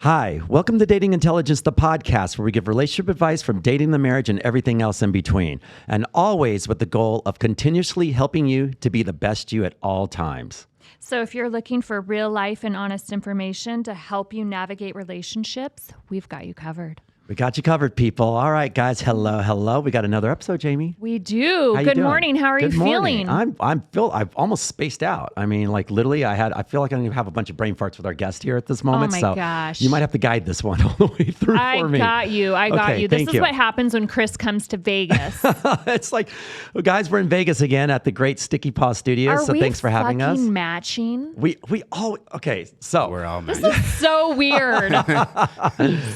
Hi, welcome to Dating Intelligence, the podcast where we give relationship advice from dating to marriage and everything else in between. And always with the goal of continuously helping you to be the best you at all times. So if you're looking for real life and honest information to help you navigate relationships, we've got you covered. We got you covered, people. All right, guys. Hello. We got another episode, Jamie. We do. How you Good doing? morning. How are you feeling? I've almost spaced out. I mean, like literally, I feel like I'm gonna have a bunch of brain farts with our guest here at this moment. Oh my so gosh. You might have to guide this one all the way through for me. I got you. This thank is you. what happens when Chris comes to Vegas. It's like, well, guys, we're in Vegas again at the great Sticky Paw Studios. So thanks for having us. Matching? We all okay. So We're all This matching. is so weird.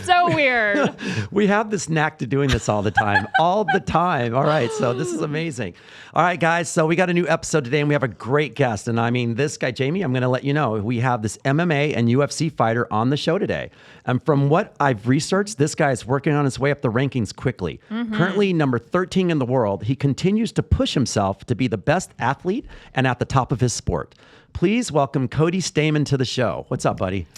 So weird. we have this knack to doing this all the time. All right. So this is amazing. All right, guys. So we got a new episode today and we have a great guest. And I mean, this guy, Jamie, I'm going to let you know, we have this MMA and UFC fighter on the show today. And from what I've researched, this guy is working on his way up the rankings quickly. Currently number 13 in the world. He continues to push himself to be the best athlete and at the top of his sport. Please welcome Cody Stamann to the show. What's up, buddy?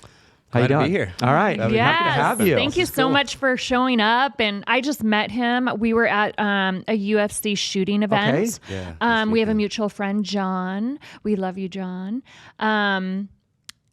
How you Glad to doing? be here. All right. Yes. Happy to have you. Thank you so cool. much for showing up. And I just met him. We were at a UFC shooting event. Okay. Yeah, We have a mutual friend, John. We love you, John.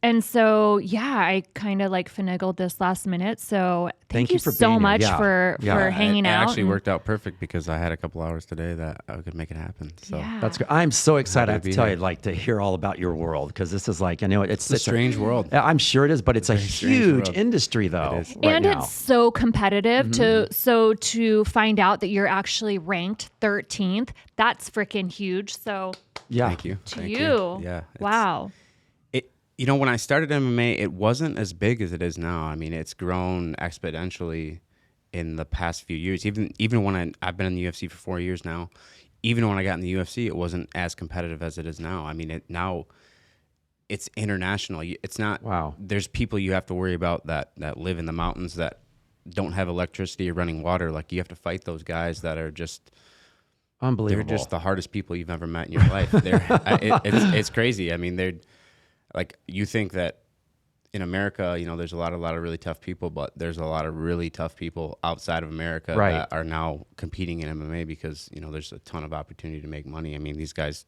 And so, yeah, I kind of like finagled this last minute. So thank you for so being here. much Yeah. for hanging it out. actually worked out perfect because I had a couple hours today that I could make it happen. So Yeah. That's good. I'm so excited. I have to be tell here. you, like, to hear all about your world because this is like, I know it's it's a strange world. I'm sure it is, but it's a very strange huge world. industry, though. It is. Right And now. it's so competitive to find out that you're actually ranked 13th. That's freaking huge. So yeah. Thank you. to Thank you. Yeah. Wow. When I started MMA, it wasn't as big as it is now. I mean, it's grown exponentially in the past few years. Even when I've been in the UFC for 4 years now, even when I got in the UFC, it wasn't as competitive as it is now. I mean, now it's international. It's not. Wow. There's people you have to worry about that live in the mountains that don't have electricity or running water. Like you have to fight those guys that are just. Unbelievable. They're just the hardest people you've ever met in your life. It's crazy. I mean, they're like, you think that in America, there's a lot of really tough people, but there's a lot of really tough people outside of America Right. that are now competing in MMA because, there's a ton of opportunity to make money. I mean, these guys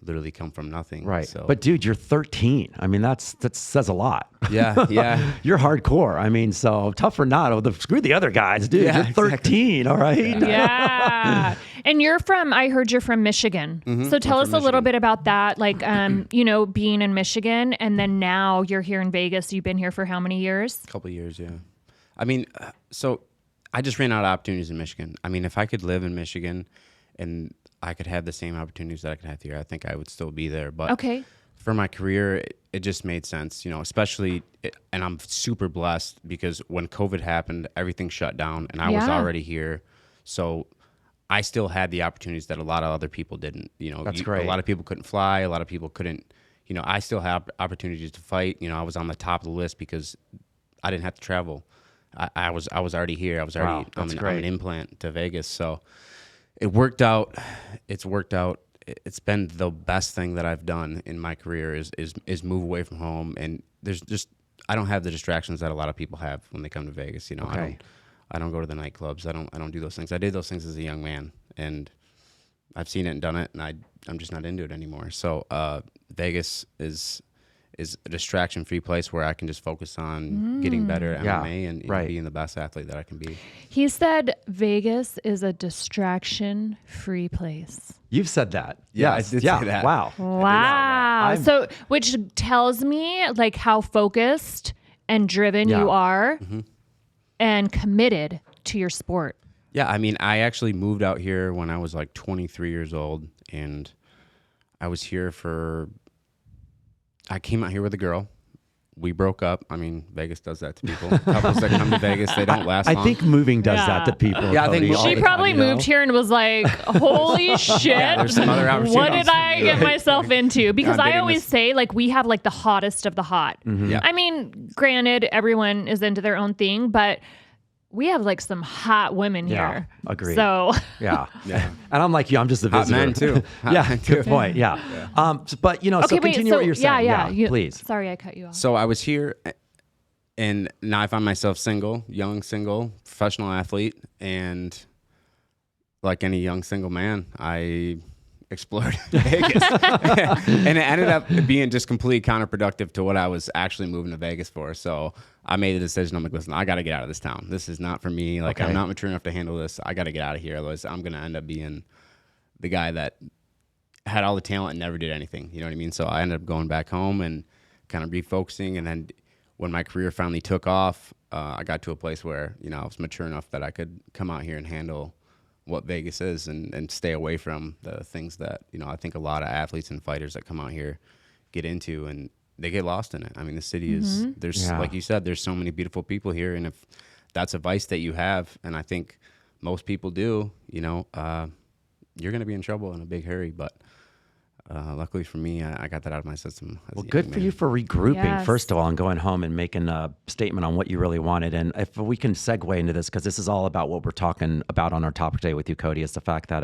literally come from nothing. Right. So. But dude, you're 13. I mean, that says a lot. Yeah. You're hardcore. I mean, so tough or not, screw the other guys, dude. Yeah, you're 13. All right. Yeah. And I heard you're from Michigan. So tell us a little bit about that. Like, being in Michigan and then now you're here in Vegas. You've been here for how many years? A couple of years, yeah. I mean, so I just ran out of opportunities in Michigan. I mean, if I could live in Michigan and I could have the same opportunities that I can have here, I think I would still be there. But Okay. for my career, it just made sense, especially, and I'm super blessed because when COVID happened, everything shut down and I was Yeah. already here. So I still had the opportunities that a lot of other people didn't. That's great. A lot of people couldn't fly. A lot of people couldn't, I still have opportunities to fight. I was on the top of the list because I didn't have to travel. I was already here. I was already, Wow, that's I'm great. an implant to Vegas. So it worked out. It's worked out. It's been the best thing that I've done in my career is move away from home. And I don't have the distractions that a lot of people have when they come to Vegas. Okay. I don't go to the nightclubs. I don't do those things. I did those things as a young man, and I've seen it and done it, and I'm just not into it anymore. So Vegas is a distraction-free place where I can just focus on getting better at Yeah, MMA and right. being the best athlete that I can be. He said Vegas is a distraction-free place. You've said that. Yeah, Yes. I did Yeah. say that. Wow. Wow. I'm- So, which tells me like how focused and driven Yeah. you are and committed to your sport. Yeah, I mean, I actually moved out here when I was like 23 years old, and I was here I came out here with a girl. We broke up. I mean, Vegas does that to people. Couples that come to Vegas, they don't last long. I think moving does Yeah. that to people. Yeah, I think Cody, all She the probably time, you know? moved here and was like, holy shit, there's some other what opportunities. did I get myself into? Because I'm I digging always this. say, like, we have like the hottest of the hot. Yeah. I mean, granted, everyone is into their own thing, but we have like some hot women Yeah, here. agreed. So Yeah. Yeah. And I'm like you. I'm just a Hot visitor. men, too. Hot Yeah. men, too. Good point. Yeah. But so okay, wait. continue So what you're saying. yeah. Please. Sorry, I cut you off. So I was here, And now I find myself single, young, single, professional athlete. And like any young single man, I explored Vegas. And it ended up being just completely counterproductive to what I was actually moving to Vegas for. So I made the decision. I'm like, listen, I got to get out of this town. This is not for me. Like, I'm not mature enough to handle this. I got to get out of here. Otherwise, I'm going to end up being the guy that had all the talent and never did anything. You know what I mean? So I ended up going back home and kind of refocusing. And then when my career finally took off, I got to a place where, you know, I was mature enough that I could come out here and handle what Vegas is and stay away from the things that, you know, I think a lot of athletes and fighters that come out here get into, and they get lost in it. I mean, the city is, like you said, there's so many beautiful people here. And if that's a vice that you have, and I think most people do, you know, you're going to be in trouble in a big hurry. But luckily for me, I got that out of my system. Well, good for you for regrouping, first of all, and going home and making a statement on what you really wanted. And if we can segue into this, because this is all about what we're talking about on our topic today with you, Cody, is the fact that,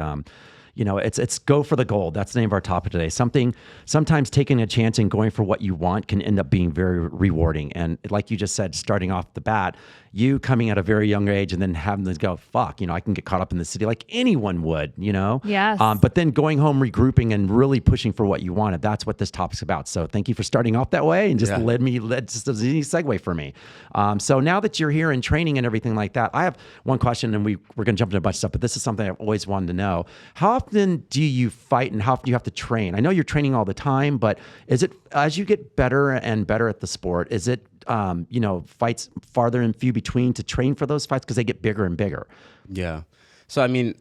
you know, it's go for the gold. That's the name of our topic today. Sometimes taking a chance and going for what you want can end up being very rewarding. And like you just said, starting off the bat, you coming at a very young age and then having to go, fuck, you know, I can get caught up in the city like anyone would, you know? Yes. But then going home, regrouping, and really pushing for what you wanted. That's what this topic's about. So thank you for starting off that way and just led just as an easy segue for me. So now that you're here in training and everything like that, I have one question, and we're going to jump into a bunch of stuff, but this is something I've always wanted to know. How often do you fight and how often do you have to train? I know you're training all the time, but is it, as you get better and better at the sport, is it, you know, fights farther and few between to train for those fights because they get bigger and bigger? Yeah. So, I mean,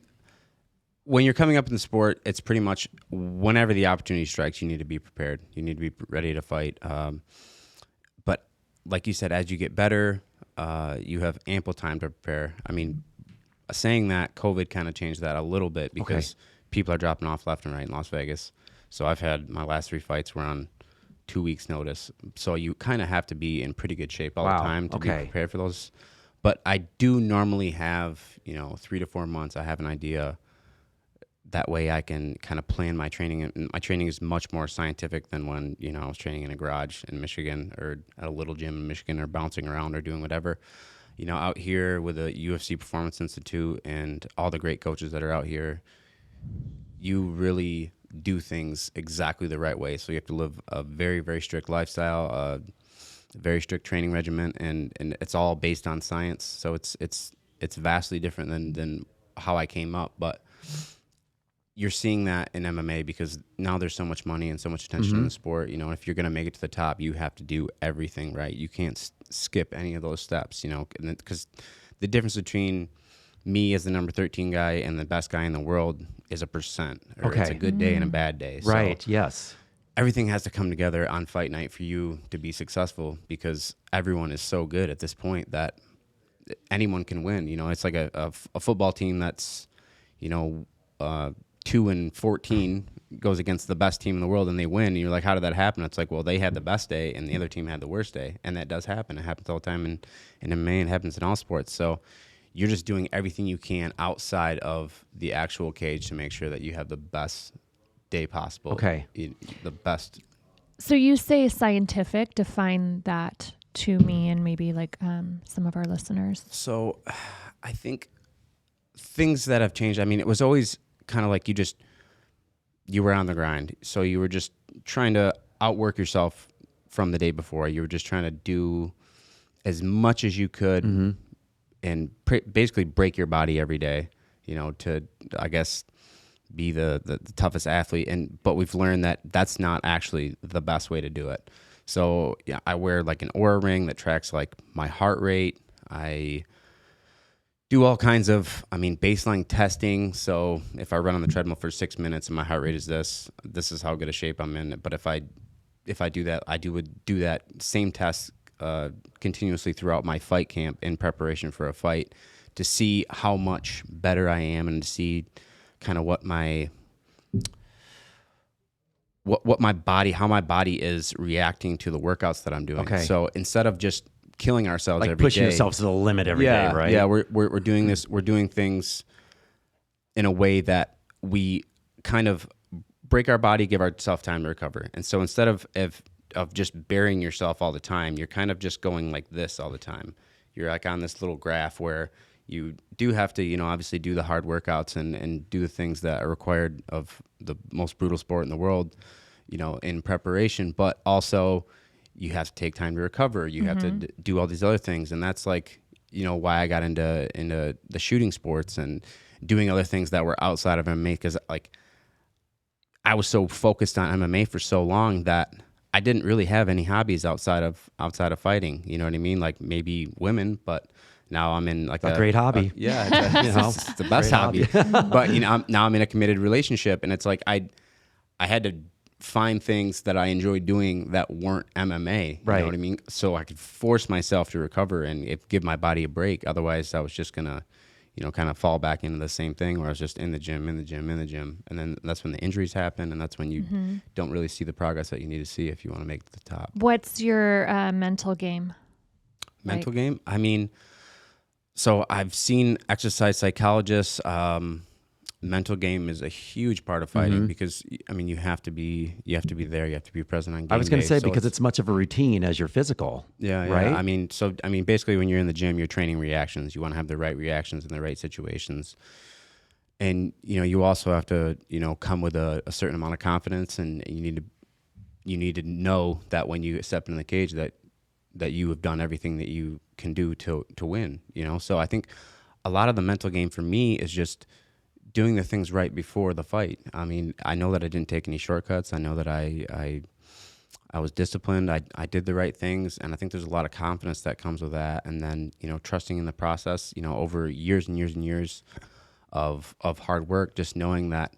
when you're coming up in the sport, it's pretty much whenever the opportunity strikes, you need to be prepared. You need to be ready to fight. But like you said, as you get better, you have ample time to prepare. I mean, saying that, COVID kind of changed that a little bit because people are dropping off left and right in Las Vegas. So I've had my last 3 fights were on 2 weeks notice. So you kind of have to be in pretty good shape all the time to be prepared for those. But I do normally have, you know, 3 to 4 months. I have an idea. That way I can kind of plan my training. And my training is much more scientific than when, you know, I was training in a garage in Michigan or at a little gym in Michigan or bouncing around or doing whatever. You know, out here with the UFC Performance Institute and all the great coaches that are out here, you really do things exactly the right way. So you have to live a very, very strict lifestyle, a very strict training regimen, and it's all based on science. So it's vastly different than how I came up. But you're seeing that in MMA because now there's so much money and so much attention in the sport. You know, if you're going to make it to the top, you have to do everything right. You can't skip any of those steps, you know, because the difference between me as the number 13 guy and the best guy in the world is a percent. Or it's a good day and a bad day. Right, so yes. Everything has to come together on fight night for you to be successful because everyone is so good at this point that anyone can win. You know, it's like a football team that's, you know, 2-14 goes against the best team in the world and they win. And you're like, how did that happen? It's like, well, they had the best day and the other team had the worst day. And that does happen. It happens all the time in MMA. It happens in all sports. So you're just doing everything you can outside of the actual cage to make sure that you have the best day possible. Okay. The best. So you say scientific. Define that to me and maybe like some of our listeners. So I think things that have changed. I mean, it was always kind of like you were on the grind. So you were just trying to outwork yourself from the day before. You were just trying to do as much as you could and basically break your body every day, you know, to, I guess, be the toughest athlete. But we've learned that that's not actually the best way to do it. So yeah, I wear like an Oura ring that tracks like my heart rate. I do all kinds of, baseline testing. So if I run on the treadmill for 6 minutes and my heart rate is this is how good a shape I'm in. But if I do that, would do that same test continuously throughout my fight camp in preparation for a fight to see how much better I am and to see kind of how my body is reacting to the workouts that I'm doing. Okay. So instead of just killing ourselves like every day, pushing yourselves to the limit every day, right? Yeah, we're doing this. We're doing things in a way that we kind of break our body, give ourselves time to recover. And so instead of of just burying yourself all the time. You're kind of just going like this all the time. You're like on this little graph where you do have to, you know, obviously do the hard workouts and do the things that are required of the most brutal sport in the world, you know, in preparation, but also you have to take time to recover. You have to do all these other things. And that's like, you know, why I got into the shooting sports and doing other things that were outside of MMA, because like I was so focused on MMA for so long that I didn't really have any hobbies outside of fighting. You know what I mean? Like maybe women, but now I'm in like a great hobby. It's the best hobby. But you know, now I'm in a committed relationship, and it's like I had to find things that I enjoyed doing that weren't MMA. You know what I mean? So I could force myself to recover and give my body a break. Otherwise, I was just gonna, you know, kind of fall back into the same thing where I was just in the gym. And then that's when the injuries happen, and that's when you don't really see the progress that you need to see if you want to make the top. What's your mental game? Mental game? I mean, so I've seen exercise psychologists. Mental game is a huge part of fighting because I mean you have to be there, you have to be present on game day. I was going to say because it's much of a routine as your physical. Yeah, right. I mean, basically when you're in the gym, you're training reactions. You want to have the right reactions in the right situations, and you know you also have to come with a certain amount of confidence, and you need to know that when you step into the cage that you have done everything that you can do to win. You know, so I think a lot of the mental game for me is just doing the things right before the fight. I mean, I know that I didn't take any shortcuts. I know that I was disciplined. I did the right things, and I think there's a lot of confidence that comes with that. And then, trusting in the process, over years and years and years of hard work, just knowing that,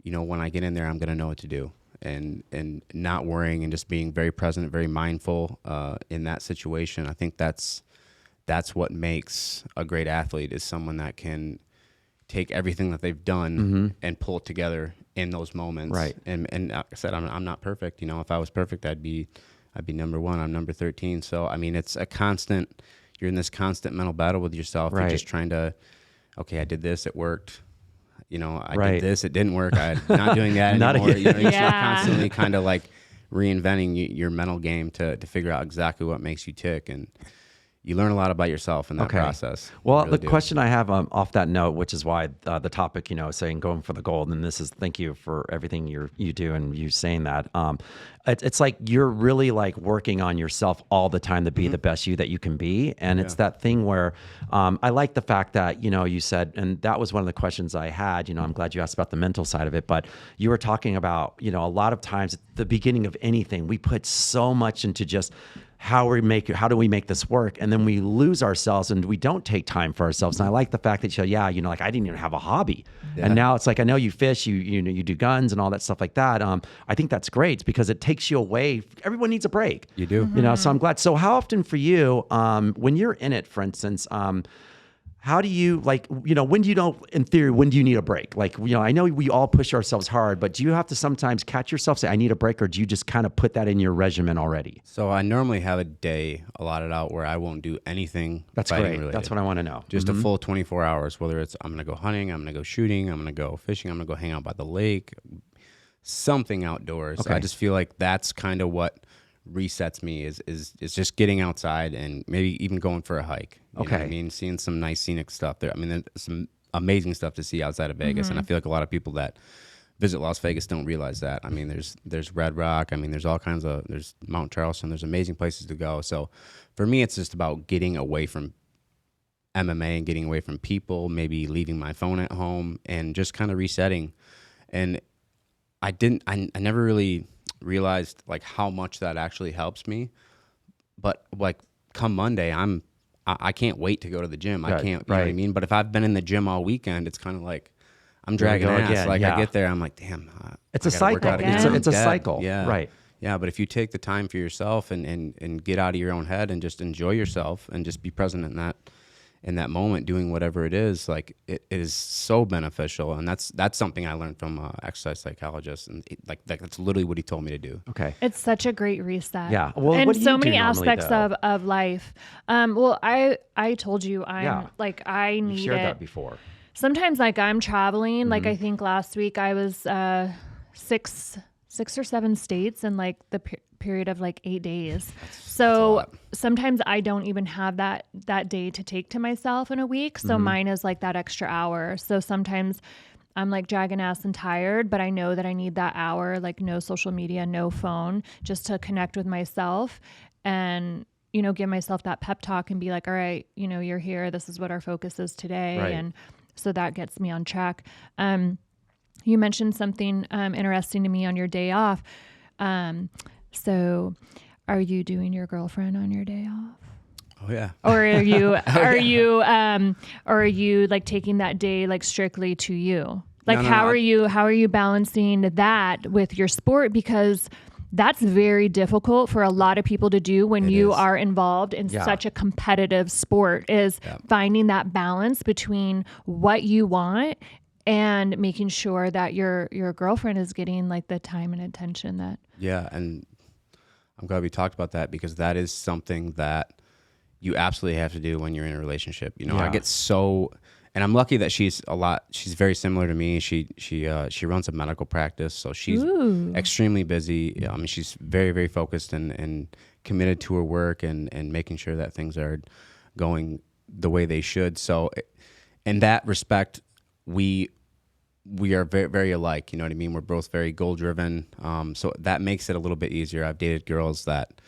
when I get in there, I'm going to know what to do, and not worrying and just being very present, very mindful in that situation. I think that's what makes a great athlete, is someone that can take everything that they've done and pull it together in those moments. Right. And like I said, I'm not perfect. If I was perfect, I'd be number 1. I'm number 13. So, I mean, it's a constant, you're in this constant mental battle with yourself. Right. You're just trying to, okay, I did this, it worked. I did this, it didn't work. I'm not doing that anymore. You're constantly kind of like reinventing your mental game to figure out exactly what makes you tick. And you learn a lot about yourself in that process. Well, really question I have off that note, which is why the topic, saying going for the gold, and this is thank you for everything you do and you saying that. It's like you're really like working on yourself all the time to be the best you that you can be, and it's that thing where I like the fact that you said, and that was one of the questions I had. I'm glad you asked about the mental side of it, but you were talking about a lot of times at the beginning of anything we put so much into just how do we make this work, and then we lose ourselves and we don't take time for ourselves. And I like the fact that like I didn't even have a hobby, and now it's like I know you fish, you do guns and all that stuff like that. I think that's great because it takes you away. Everyone needs a break. You do, So I'm glad. So how often for you, when you're in it, for instance, how do you when do you in theory, when do you need a break? Like, I know we all push ourselves hard, but do you have to sometimes catch yourself, say, I need a break, or do you just kind of put that in your regimen already? So I normally have a day allotted out where I won't do anything. That's great. Related. That's what I want to know. Just a full 24 hours, whether it's I'm going to go hunting, I'm going to go shooting, I'm going to go fishing, I'm going to go hang out by the lake, something outdoors. Okay. I just feel like that's kind of what resets me is just getting outside and maybe even going for a hike. You know what I mean? Seeing some nice scenic stuff there. I mean, there's some amazing stuff to see outside of Vegas. And I feel like a lot of people that visit Las Vegas don't realize that. I mean, there's Red Rock. I mean, there's all kinds of, there's Mount Charleston. There's amazing places to go. So for me, it's just about getting away from MMA and getting away from people, maybe leaving my phone at home and just kind of resetting. And I never really realized like how much that actually helps me, but like come Monday I can't wait to go to the gym. I can't, you know what I mean? But if I've been in the gym all weekend, it's kind of like I'm dragging ass. Again. Like I get there, I'm like, damn, it's a cycle. It's a cycle. Yeah. Right. Yeah. But if you take the time for yourself and get out of your own head and just enjoy yourself and just be present in that moment, doing whatever it is, like it is so beneficial. And that's something I learned from exercise psychologist, and that's literally what he told me to do. Okay. It's such a great reset. Yeah. Well, and what do you so do many normally, aspects of life. Well, I told you like I need you shared it. that before. Sometimes like I'm traveling, like I think last week I was 6 6 or 7 states in like the period of like 8 days. That's a So lot. sometimes I don't even have that day to take to myself in a week. So mine is like that extra hour. So sometimes I'm like dragging ass and tired, but I know that I need that hour, like no social media, no phone, just to connect with myself and, you know, give myself that pep talk and be like, all right, you know, you're here. This is what our focus is today. Right. And so that gets me on track. You mentioned something interesting to me on your day off. So are you doing your girlfriend on your day off? Oh yeah. Or are you like taking that day like strictly to you? Like No, how are you balancing that with your sport? Because that's very difficult for a lot of people to do when you are involved in such a competitive sport, is finding that balance between what you want and making sure that your girlfriend is getting like the time and attention that. Yeah, and I'm glad we talked about that, because that is something that you absolutely have to do when you're in a relationship. You know, I get so, and I'm lucky that she's very similar to me. She runs a medical practice, so she's extremely busy. I mean, she's very, very focused and committed to her work and making sure that things are going the way they should. So in that respect, we are very, very alike. You know what I mean? We're both very goal driven. So that makes it a little bit easier. I've dated girls that,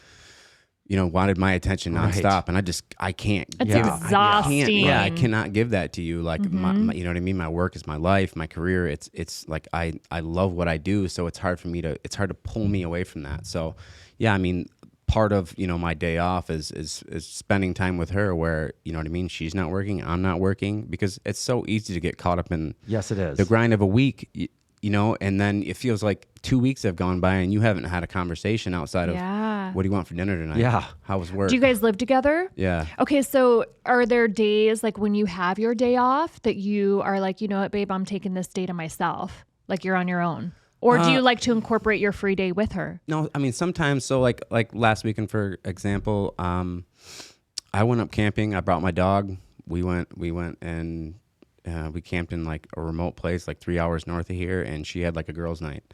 you know, wanted my attention nonstop, and I can't. It's exhausting. I cannot give that to you. Like, my, you know what I mean? My work is my life, my career. It's like, I love what I do. So it's hard to pull me away from that. So yeah, I mean, part of, you know, my day off is spending time with her where, you know what I mean? She's not working, I'm not working, because it's so easy to get caught up in Yes, it is. the grind of a week, you know, and then it feels like 2 weeks have gone by and you haven't had a conversation outside of, what do you want for dinner tonight? Yeah. How was work? Do you guys live together? Yeah. Okay, so are there days like when you have your day off that you are like, you know what, babe, I'm taking this day to myself, like you're on your own? Or do you like to incorporate your free day with her? No, I mean, sometimes. So like last weekend, for example, I went up camping. I brought my dog. We went and we camped in like a remote place, like 3 hours north of here. And she had like a girls' night.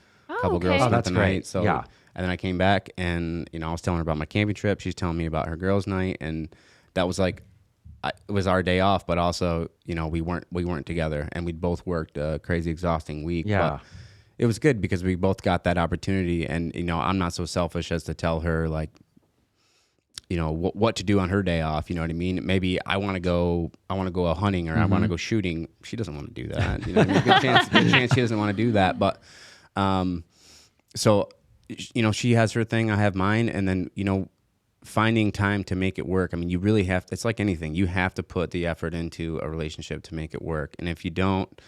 Couple girls spent that's the great. night. So Yeah. And then I came back and, you know, I was telling her about my camping trip. She's telling me about her girls' night, and that was like, it was our day off, but also, you know, we weren't together, and we'd both worked a crazy, exhausting week. Yeah. But it was good because we both got that opportunity, and, you know, I'm not so selfish as to tell her, like, you know, what to do on her day off. You know what I mean? Maybe I want to go hunting, or I want to go shooting. She doesn't want to do that. You know what I mean? Good chance she doesn't want to do that. But, so, you know, she has her thing, I have mine, and then, you know, finding time to make it work. I mean, you really have, it's like anything. You have to put the effort into a relationship to make it work. And if you don't,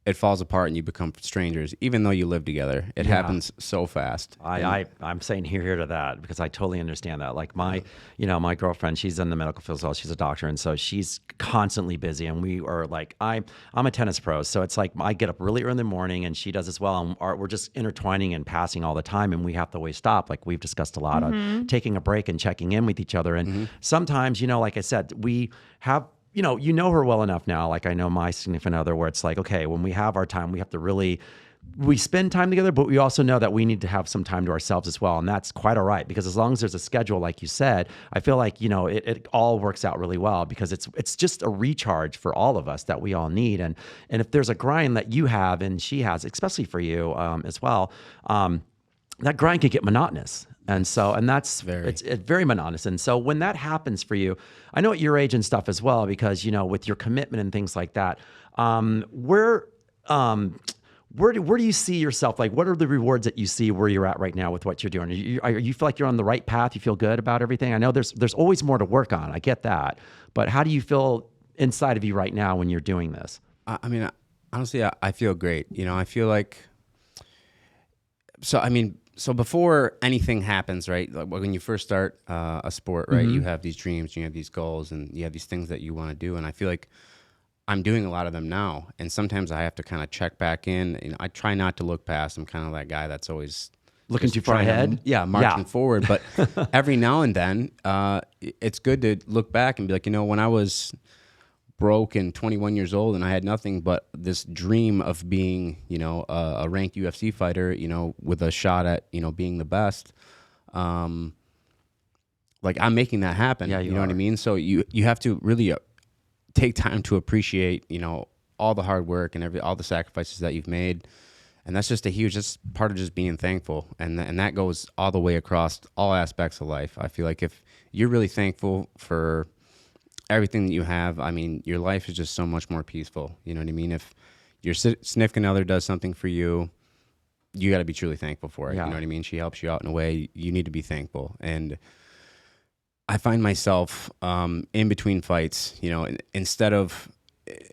it falls apart and you become strangers, even though you live together. It happens so fast. I'm saying here to that, because I totally understand that. Like my girlfriend, she's in the medical field as well. She's a doctor. And so she's constantly busy. And we are like, I'm a tennis pro. So it's like, I get up really early in the morning and she does as well. And we're just intertwining and passing all the time. And we have to always stop. Like we've discussed a lot on taking a break and checking in with each other. And sometimes, you know, like I said, we have, you know her well enough now. Like I know my significant other, where it's like, okay, when we have our time, we have to really, we spend time together, but we also know that we need to have some time to ourselves as well. And that's quite all right, because as long as there's a schedule, like you said, I feel like, you know, it all works out really well, because it's just a recharge for all of us that we all need. And if there's a grind that you have and she has, especially for you as well, that grind can get monotonous. And that's it's very monotonous. And so when that happens for you, I know at your age and stuff as well, because, you know, with your commitment and things like that, where do you see yourself? Like, what are the rewards that you see where you're at right now with what you're doing? You feel like you're on the right path? You feel good about everything? I know there's always more to work on. I get that. But how do you feel inside of you right now when you're doing this? I mean, honestly, I feel great. You know, I feel like, so before anything happens, right? Like when you first start a sport, right? You have these dreams, you have these goals, and you have these things that you want to do. And I feel like I'm doing a lot of them now. And sometimes I have to kind of check back in. You know, I try not to look past. I'm kind of that guy that's always looking too far ahead. Marching forward. But every now and then, it's good to look back and be like, you know, when I was broke and 21 years old, and I had nothing but this dream of being, you know, a ranked UFC fighter, you know, with a shot at, you know, being the best. Like I'm making that happen. Yeah, you know what I mean? So you have to really take time to appreciate, you know, all the hard work and all the sacrifices that you've made. And that's just that's part of just being thankful. And that goes all the way across all aspects of life. I feel like if you're really thankful for everything that you have, I mean, your life is just so much more peaceful. You know what I mean? If your significant other does something for you, you got to be truly thankful for it. Yeah. You know what I mean? She helps you out in a way, you need to be thankful. And I find myself in between fights, you know, instead of,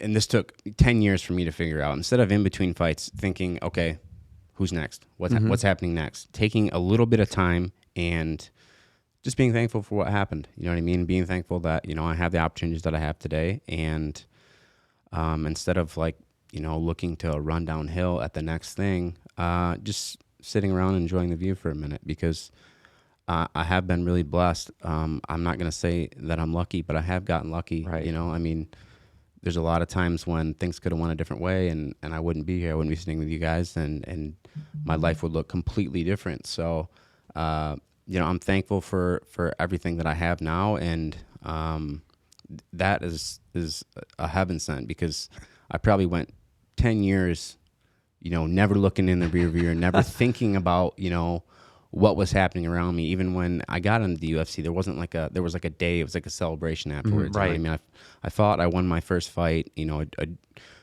and this took 10 years for me to figure out, instead of in between fights thinking, okay, who's next? What's happening next? Taking a little bit of time and just being thankful for what happened. You know what I mean? Being thankful that, you know, I have the opportunities that I have today. And instead of like, you know, looking to run downhill at the next thing, just sitting around and enjoying the view for a minute, because I have been really blessed. I'm not going to say that I'm lucky, but I have gotten lucky. Right. You know, I mean, there's a lot of times when things could have went a different way, and I wouldn't be here. I wouldn't be sitting with you guys, and my life would look completely different. So, you know, I'm thankful for everything that I have now, and that is a heaven sent, because I probably went 10 years, you know, never looking in the rear view, never thinking about, you know, what was happening around me. Even when I got into the UFC, there was like a day, it was like a celebration afterwards. Right. You know what I mean, I fought, I won my first fight, you know,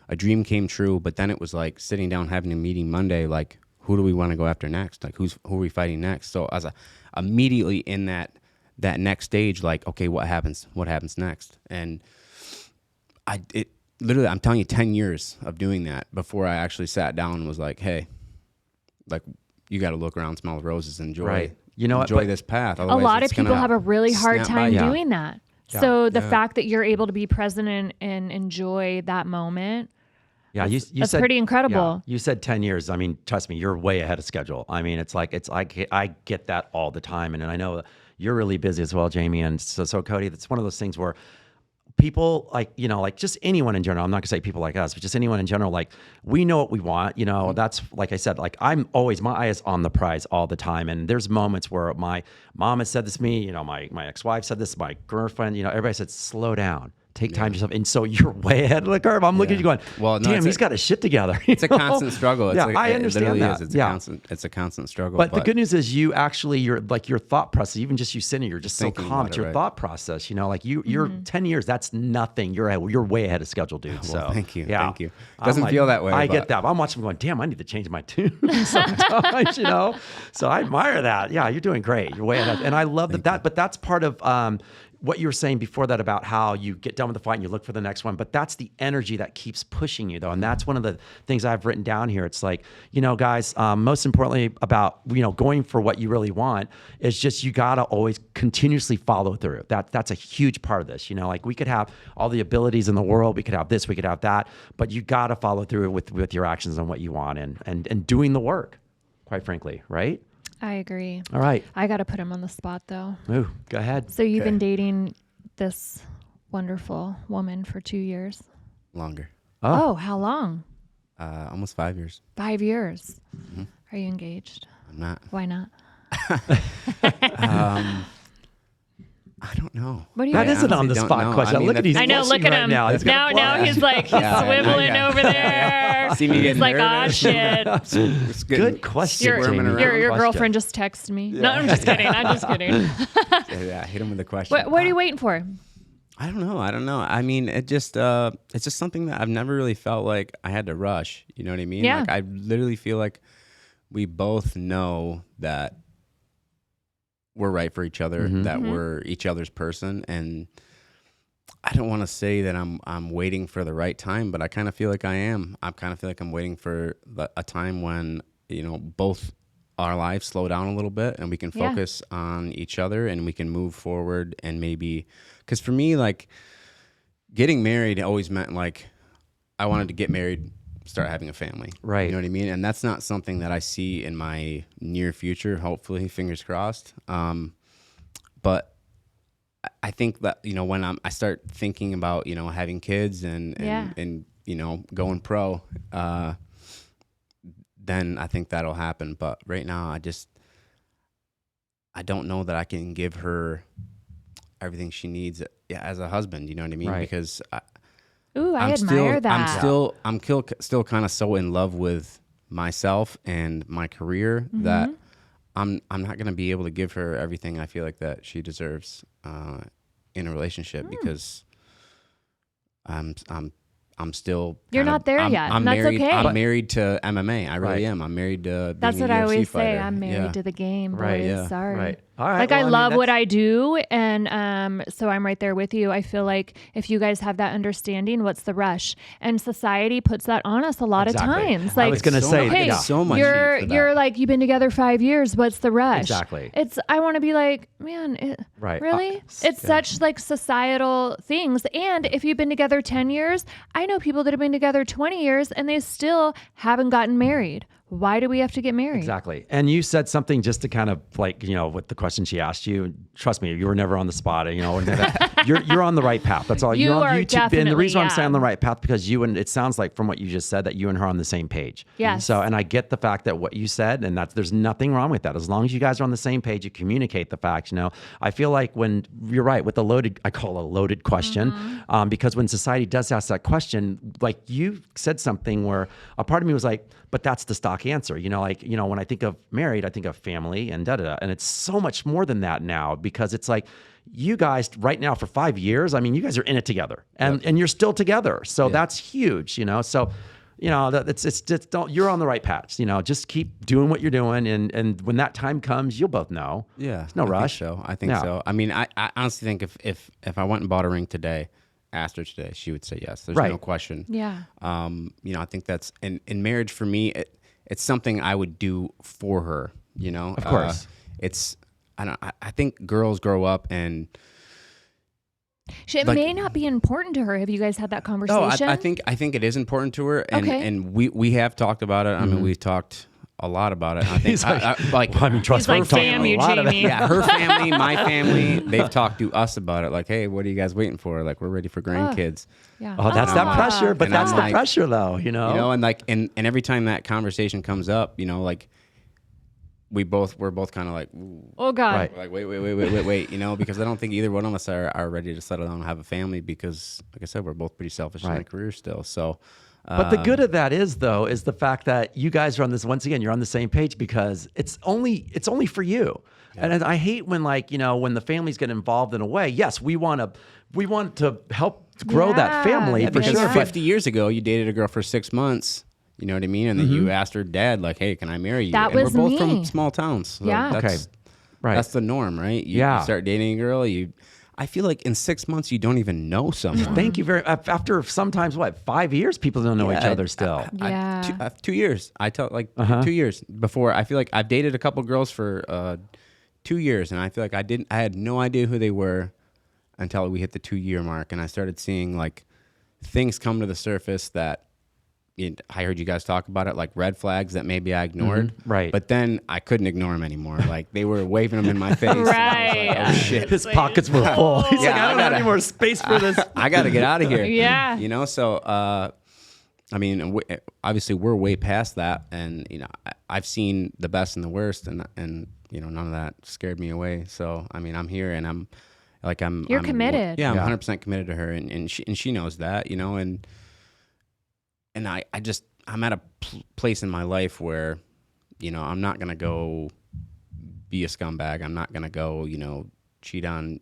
a dream came true, but then it was like sitting down, having a meeting Monday, like, who do we want to go after next? Like, who are we fighting next? So as immediately in that next stage, like, okay, what happens next? And literally, I'm telling you, 10 years of doing that before I actually sat down and was like, hey, like, you got to look around, smell the roses, and enjoy. Right. You know what? Enjoy this path. A Otherwise, lot of it's people gonna have a really hard snap by time you. doing that. Yeah. So the fact that you're able to be present and enjoy that moment, Yeah, you that's said pretty incredible. Yeah, you said 10 years. I mean, trust me, you're way ahead of schedule. I mean, I get that all the time, and I know you're really busy as well, Jamie. And so Cody, that's one of those things where people, like, you know, like just anyone in general, I'm not gonna say people like us, but just anyone in general, like, we know what we want, you know. That's, like I said, like, my eye is on the prize all the time. And there's moments where my mom has said this to me, you know, my ex-wife said this, my girlfriend, you know, everybody said, slow down. Take time to yourself. And so you're way ahead of the curve. I'm looking at you going, well, no, damn, he's got his shit together. It's a constant struggle. It's yeah, like, I it understand literally that. is. It's a constant struggle. But the good news is you actually, your thought process, even just you sitting, you're just so Thinking calm. about It's it, your right. thought process, you know, like you're 10 years, that's nothing. You're way ahead of schedule, dude. So Well, thank you. Yeah. Thank you. I'm Doesn't like, feel that way. I but get that. I'm watching them going, damn, I need to change my tune sometimes, you know? So I admire that. Yeah, you're doing great. You're way ahead. And I love that, but that's part of, what you were saying before that about how you get done with the fight and you look for the next one, but that's the energy that keeps pushing you, though. And that's one of the things I've written down here. It's like, you know, guys, most importantly about, you know, going for what you really want is just, you got to always continuously follow through. That's a huge part of this. You know, like, we could have all the abilities in the world, we could have this, we could have that, but you got to follow through with your actions on what you want and doing the work, quite frankly, right? I agree. All right. I got to put him on the spot, though. Ooh, go ahead. So you've been dating this wonderful woman for 2 years? Longer. Oh, how long? Almost 5 years. 5 years. Are you engaged? I'm not. Why not? I don't know. What do you That think? isn't on the don't spot know. question. I mean, look at the he's I know, blushing look at right him. now. He's gonna Now blush. he's like, he's swiveling over there. See me He's getting like, nervous. shit. It's Good question, Your, Squirming Jamie. around. your Question. girlfriend just texted me. No, I'm just kidding. I'm just kidding. Yeah, hit him with a question. What are you waiting for? I don't know. I mean, it's just something that I've never really felt like I had to rush. You know what I mean? Yeah. Like, I literally feel like we both know that we're right for each other, that we're each other's person. And I don't want to say that I'm waiting for the right time, but I kind of feel like I am. I kind of feel like I'm waiting for a time when, you know, both our lives slow down a little bit and we can focus on each other and we can move forward. And maybe, because for me, like, getting married always meant, like, I wanted to get married, start having a family. Right. You know what I mean? And that's not something that I see in my near future, hopefully, fingers crossed. But I think that, when I start thinking about, having kids and going pro, then I think that'll happen. But right now, I don't know that I can give her everything she needs as a husband. You know what I mean? Right. Because I I'm admire that. I'm still kind of so in love with myself and my career that I'm not going to be able to give her everything I feel like that she deserves in a relationship because I'm still. You're not there yet. I'm That's married. okay. I'm married to MMA. I really Right. am. I'm married to. That's being what a I UFC always say. fighter. I'm married to the game, boys. Right, yeah. Sorry. Right. All right. Like Well, I I mean, love what that's- I do, and so I'm right there with you. I feel like if you guys have that understanding, what's the rush? And society puts that on us a lot Exactly. of times. I Like, was gonna so say, much- hey, yeah. so much you're heat for that. you're like you've been together 5 years. What's the rush? Exactly. I want to be like, man, Right. really? It's such like societal things. And if you've been together 10 years, I know people that have been together 20 years and they still haven't gotten married. Why do we have to get married? Exactly. And you said something just to kind of like, with the question she asked you. Trust me, you were never on the spot. You're on the right path. That's all. You You're on are YouTube. And the definitely, reason I'm saying yeah. on the right path because it sounds like from what you just said that you and her are on the same page. Yes. So, and I get the fact that what you said, and there's nothing wrong with that. As long as you guys are on the same page, you communicate the facts. I feel like when you're right with I call it a loaded question, because when society does ask that question, like you said something where a part of me was like, but that's the stock answer. When I think of married, I think of family and da-da-da. And it's so much more than that now because it's like you guys right now for 5 years, I mean, you guys are in it together and you're still together. So that's huge, So, it's just you're on the right path, just keep doing what you're doing. And when that time comes, you'll both know. Yeah. There's no rush. I think so. I mean, I honestly think if I went and bought a ring today, asked her today, she would say yes. There's Right. no question. Yeah. I think that's in marriage for me. It's something I would do for her. Of course. I think girls grow up and. It may not be important to her. Have you guys had that No, conversation? I think it is important to her, and Okay. and we have talked about it. I mean, we've talked a lot about it. I think He's like, trust He's me, like, we're talking damn a you, lot of it. Jamie. yeah, her family, my family, they've talked to us about it. Like, hey, what are you guys waiting for? Like, we're ready for grandkids. Yeah. Oh, that's that Ah. pressure, but And that's I'm the like- pressure though, And like, and every time that conversation comes up, like, we're both kind of like, ooh. Oh God. Right. We're like, wait, because I don't think either one of us are ready to settle down and have a family because, like I said, we're both pretty selfish in our Right. career still. So, But the good of that is the fact that you guys are on this, once again, you're on the same page because it's only for you. Yeah. And I hate when when the families get involved in a way, yes, we want to help grow that family for because sure. 50 years ago, you dated a girl for 6 months. You know what I mean? And then you asked her dad, like, hey, can I marry you? That and was we're both me. from small towns. So Yeah. Okay. Right. That's the norm, right? You start dating a girl, I feel like in 6 months, you don't even know someone. Thank you very after sometimes 5 years, people don't know each other still. Yeah. 2 years. I tell 2 years before. I feel like I've dated a couple girls for 2 years, and I feel like I had no idea who they were until we hit the 2-year mark, and I started seeing like things come to the surface that I heard you guys talk about it, like red flags that maybe I ignored. Right. But then I couldn't ignore them anymore. Like they were waving them in my face. Right. And I was like, oh shit. His pockets were full. He's like, Yeah, I don't have any more space for this. I got to get out of here. Yeah. So, I mean, obviously we're way past that. And, I've seen the best and the worst and none of that scared me away. So, I mean, I'm here and You're committed. Yeah, I'm Yeah. 100% committed to her. And she knows that, and I'm at a place in my life where, I'm not going to go be a scumbag. I'm not going to go, cheat on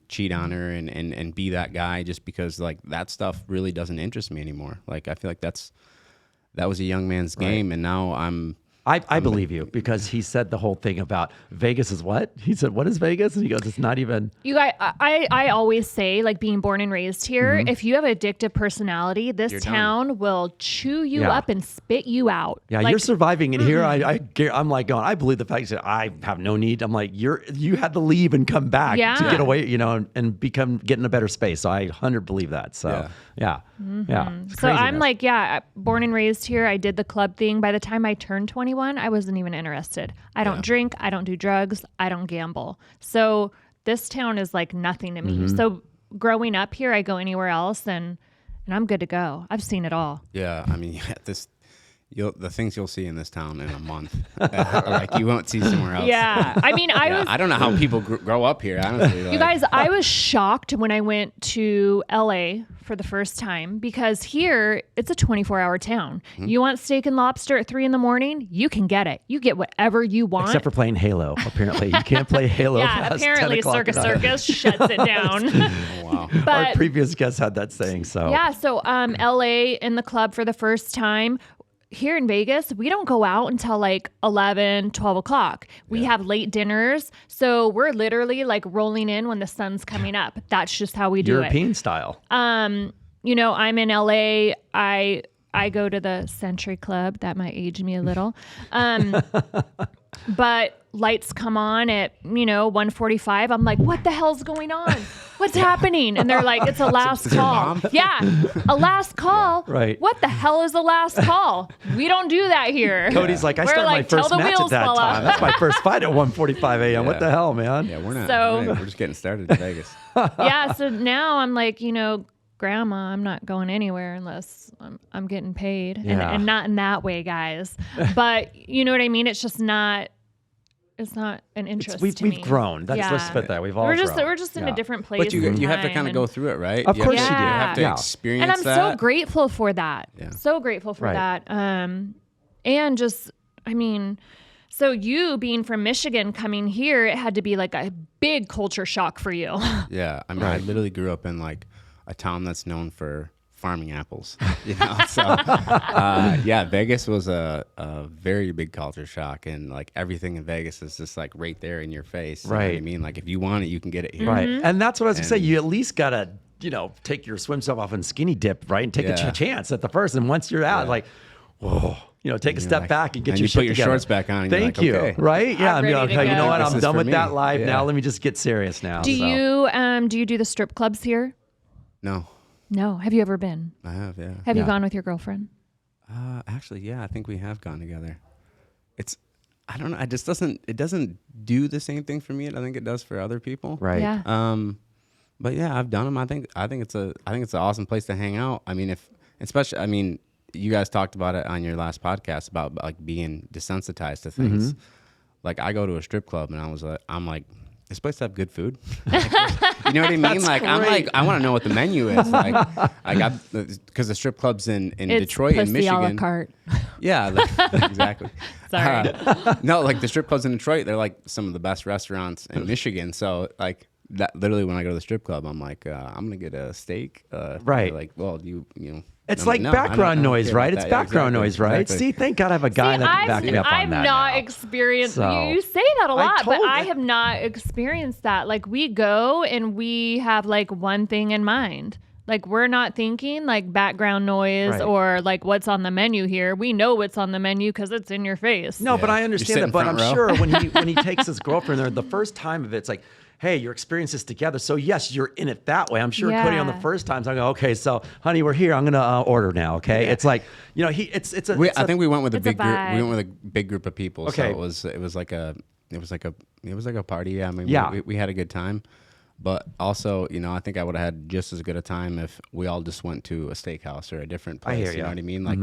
her and be that guy just because like that stuff really doesn't interest me anymore. Like, I feel like that was a young man's game. And now I believe you because he said the whole thing about Vegas is what? He said, what is Vegas? And he goes, it's not even. You guys, I always say, like being born and raised here, if you have an addictive personality, this You're town will chew you Yeah. up and spit you out. Yeah, Like, you're surviving it here. I'm like going, I believe the fact that I have no need. I'm like, you had to leave and come back to Yeah. get away, and get in a better space. So I 100 believe that. So yeah. It's So I'm craziness. like, born and raised here. I did the club thing. By the time I turned 21, I wasn't even interested. I don't drink. I don't do drugs. I don't gamble. So this town is like nothing to me. So growing up here, I go anywhere else and I'm good to go. I've seen it all. Yeah, I mean, the things you'll see in this town in a month, like you won't see somewhere else. Yeah, I mean, I don't know how people grow up here, honestly. You guys, I was shocked when I went to LA for the first time because here it's a 24-hour town. You want steak and lobster at 3 a.m, you can get it. You get whatever you want. Except for playing Halo, apparently. You can't play Halo yeah, past apparently 10 o'clock Circus at night. Circus shuts it down. Oh, wow. But Our previous guest had that saying, so. yeah, so LA in the club for the first time. Here in Vegas, we don't go out until like 11, 12 o'clock. We have late dinners. So we're literally like rolling in when the sun's coming up. That's just how we do European style. You know, I'm in LA. I go to the Century Club. That might age me a little. But lights come on at, 1:45. I'm like, what the hell's going on? What's happening? And they're like, it's a last call. Yeah, a last call. Right. What the hell is a last call? We don't do that here. Cody's like, I We're started my like, tell first the match at wheels that fall time. off. That's my first fight at 1:45 a.m. What the hell, man? Yeah, we're not. So- we're just getting started in Vegas. Yeah, so now I'm like, Grandma, I'm not going anywhere unless I'm getting paid. Yeah. And not in that way, guys. But you know what I mean? It's just not, it's not an interest We've to me. grown. Let's put that. We've all grown. We're just in a different place. But you in have to time, kind of go through it, right? Of course you do. You have to Yeah. experience and I'm that. so grateful for that. Yeah. So grateful for Right. that. And just, I mean, so you being from Michigan coming here, it had to be like a big culture shock for you. Yeah, I mean, I literally grew up in like a town that's known for farming apples, So, yeah, Vegas was a very big culture shock, and like everything in Vegas is just like right there in your face. You know what I Right. mean, like if you want it, you can get it here. Right. And that's what I was going to say. And- You at least got to, take your swim stuff off and skinny dip, right? And take a Yeah. chance at the first. And once you're out, like, whoa, take a step like- back and get and your you shit put your together. shorts back on and you're Thank like, you. okay. Right? Yeah. I'm I'm ready okay. to You know go. what? This I'm is done for with me. that life Yeah. now. Let me just get serious now. Do you do the strip clubs here? No, No. Have you ever been? I have, yeah. Have you Yeah. gone with your girlfriend? Actually, yeah, I think we have gone together. I don't know. It doesn't do the same thing for me. I think it does for other people. Right. Yeah. But yeah, I've done them. I think it's an awesome place to hang out. I mean, especially, you guys talked about it on your last podcast about like being desensitized to things. Like I go to a strip club and I'm like, this place have good food. You know what I mean? I'm like, I want to know what the menu is. Like, I got because the strip clubs in Detroit and pussy a la Michigan. carte. Yeah, exactly. Sorry. No, like the strip clubs in Detroit, they're like some of the best restaurants in Michigan. So like that, literally, when I go to the strip club, I'm like, I'm gonna get a steak. Right. Like, well, you know. It's I'm like no, I don't background noise, care right? about It's that. Yeah, background exactly, noise, right? exactly. See, thank God I have a guy that can back me up on I've that not now. experienced. So- You say that a lot, but told I you. have not experienced that. Like we go and we have like one thing in mind. Like we're not thinking like background noise Right. or like what's on the menu here. We know what's on the menu because it's in your face. No, but Yeah. I You're understand sitting that. But I'm front sure row. when he takes his girlfriend there, the first time of it's like, hey, your experience is together. So yes, you're in it that way. I'm sure Cody on the Yeah. first times I go, okay, so honey, we're here. I'm gonna order now. Okay, it's like I think we went with a It's a big group. We vibe. went with a big group of people. Okay. So it was like a party. Yeah, I mean, Yeah. we had a good time. But also, I think I would have had just as good a time if we all just went to a steakhouse or a different place. I hear you ya. know what I mean? Like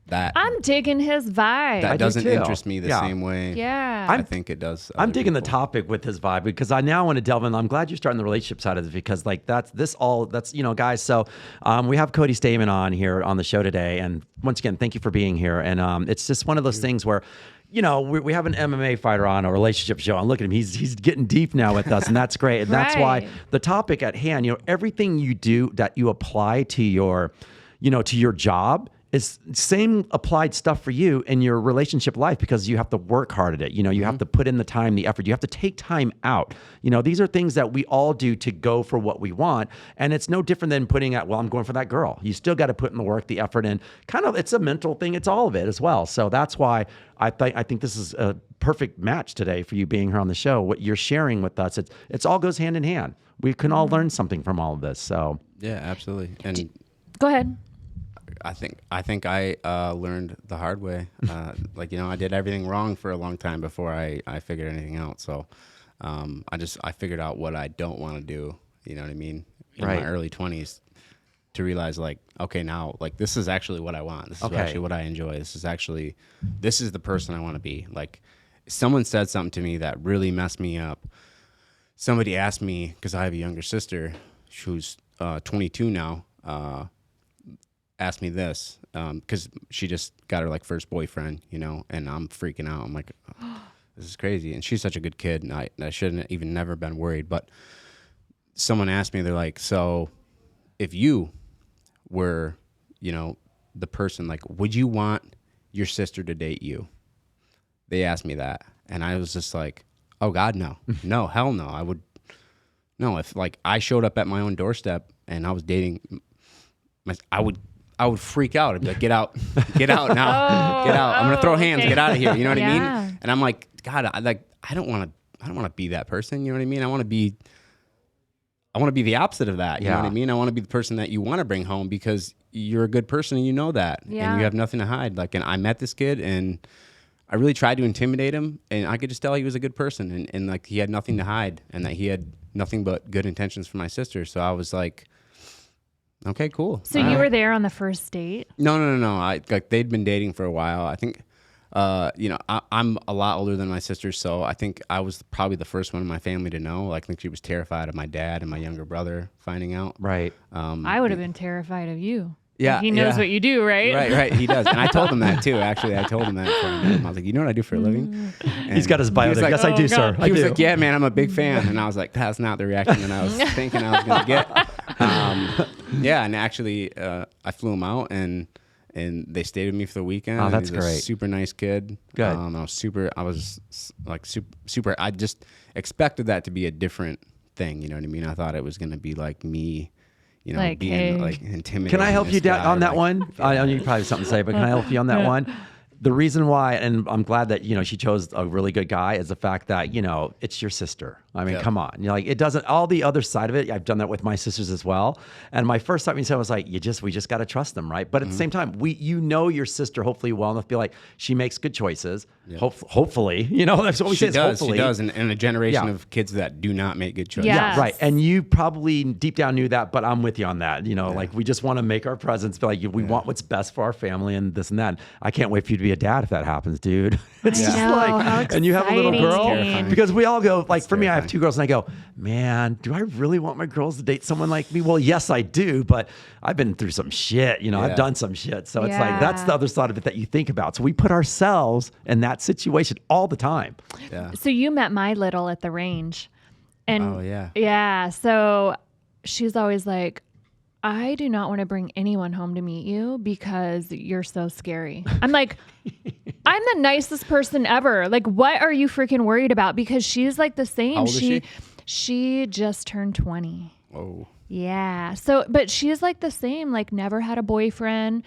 that. I'm digging his vibe. That do doesn't too. interest me the Yeah. same way. yeah. I think it does. I'm other digging the people. topic with his vibe because I now want to delve in. I'm glad you're starting the relationship side of it because like that's guys. So we have Cody Stamann on here on the show today, and once again, thank you for being here. And it's just one of those things where. We have an MMA fighter on a relationship show, and look at him. He's getting deep now with us, and that's great. And that's why Right. the topic at hand, everything you do that you apply to your, to your job is same applied stuff for you in your relationship life because you have to work hard at it. You have to put in the time, the effort. You have to take time out. These are things that we all do to go for what we want. And it's no different than putting out, well, I'm going for that girl. You still got to put in the work, the effort in. Kind of, it's a mental thing. It's all of it as well. So that's why I think this is a perfect match today for you being here on the show. What you're sharing with us, it's all goes hand in hand. We can all learn something from all of this. So Yeah, absolutely. And Go ahead. I think I learned the hard way. I did everything wrong for a long time before I figured anything out. So I figured out what I don't want to do. You know what I mean? In Right. my early 20s, to realize like, okay, now like this is actually what I want. This is actually what I enjoy. This is the person I want to be. Like, someone said something to me that really messed me up. Somebody asked me, because I have a younger sister who's 22 now, asked me this, because she just got her like first boyfriend, you know, and I'm freaking out. I'm like, oh, this is crazy. And she's such a good kid, and I shouldn't even never been worried. But someone asked me, they're like, so if you were, you know, the person, like, would you want your sister to date you? They asked me that, and I was just like, oh God, no. No, hell no. I would, no, if like I showed up at my own doorstep and I was dating, I would freak out. I'd be like, get out now, get out. I'm gonna throw hands, get out of here. You know what I mean? And I'm like, God, I don't want to be that person. You know what I mean? I want to be the opposite of that. You know what I mean? I want to be the person that you want to bring home because you're a good person and you know that, and you have nothing to hide. Like, and I met this kid and I really tried to intimidate him, and I could just tell he was a good person, and like he had nothing to hide, and that he had nothing but good intentions for my sister. So I was like, okay, cool. So you were there on the first date? No. Like they'd been dating for a while. I think, you know, I'm a lot older than my sister, so I think I was probably the first one in my family to know. Like, I think she was terrified of my dad and my younger brother finding out. Right. I would have been terrified of you. Yeah, he knows what you do, right? Right. He does, and I told him that too. Actually, I told him that before I met him. I was like, "You know what I do for a living?" And He's got his bio. Like, yes, I do, sir. He was like, "Yeah, man, I'm a big fan," and I was like, "That's not the reaction that I was thinking I was gonna get." Yeah, and actually, I flew him out, and they stayed with me for the weekend. Oh, that's he's great. A super nice kid. Good. I was like super. I just expected that to be a different thing. You know what I mean? I thought it was gonna be like me. You know, like, being hey. like intimidating. Can I help you on that like, one? I know you probably have something to say, but can I help you on that one? The reason why, and I'm glad that, you know, she chose a really good guy, is the fact that, you know, it's your sister. I mean, come on. You know, like, it doesn't, all the other side of it, I've done that with my sisters as well. And my first thought when you said was like, we just got to trust them, right? But at the same time, you know your sister hopefully well enough to be like, she makes good choices. Yeah. Hopefully, you know, that's what we say is hopefully. She does, and a generation of kids that do not make good choices. Yes. Yeah, right. And you probably deep down knew that, but I'm with you on that. You know, like, we just want to make our presence feel like we want what's best for our family and this and that. I can't wait for you to be a dad if that happens, dude. It's just like, and you have a little girl, because we all go, like, for me, I have two girls, and I go, man, do I really want my girls to date someone like me? Well, yes, I do, but I've been through some shit, you know, I've done some shit. So it's like, that's the other side of it that you think about. So we put ourselves in that situation all the time. Yeah. So you met my little at the range. And yeah. So she's always like, I do not want to bring anyone home to meet you because you're so scary. I'm like, I'm the nicest person ever. Like, what are you freaking worried about? Because she's like the same. How old is she? She just turned 20. Oh. Yeah. So, but she's like the same, like, never had a boyfriend.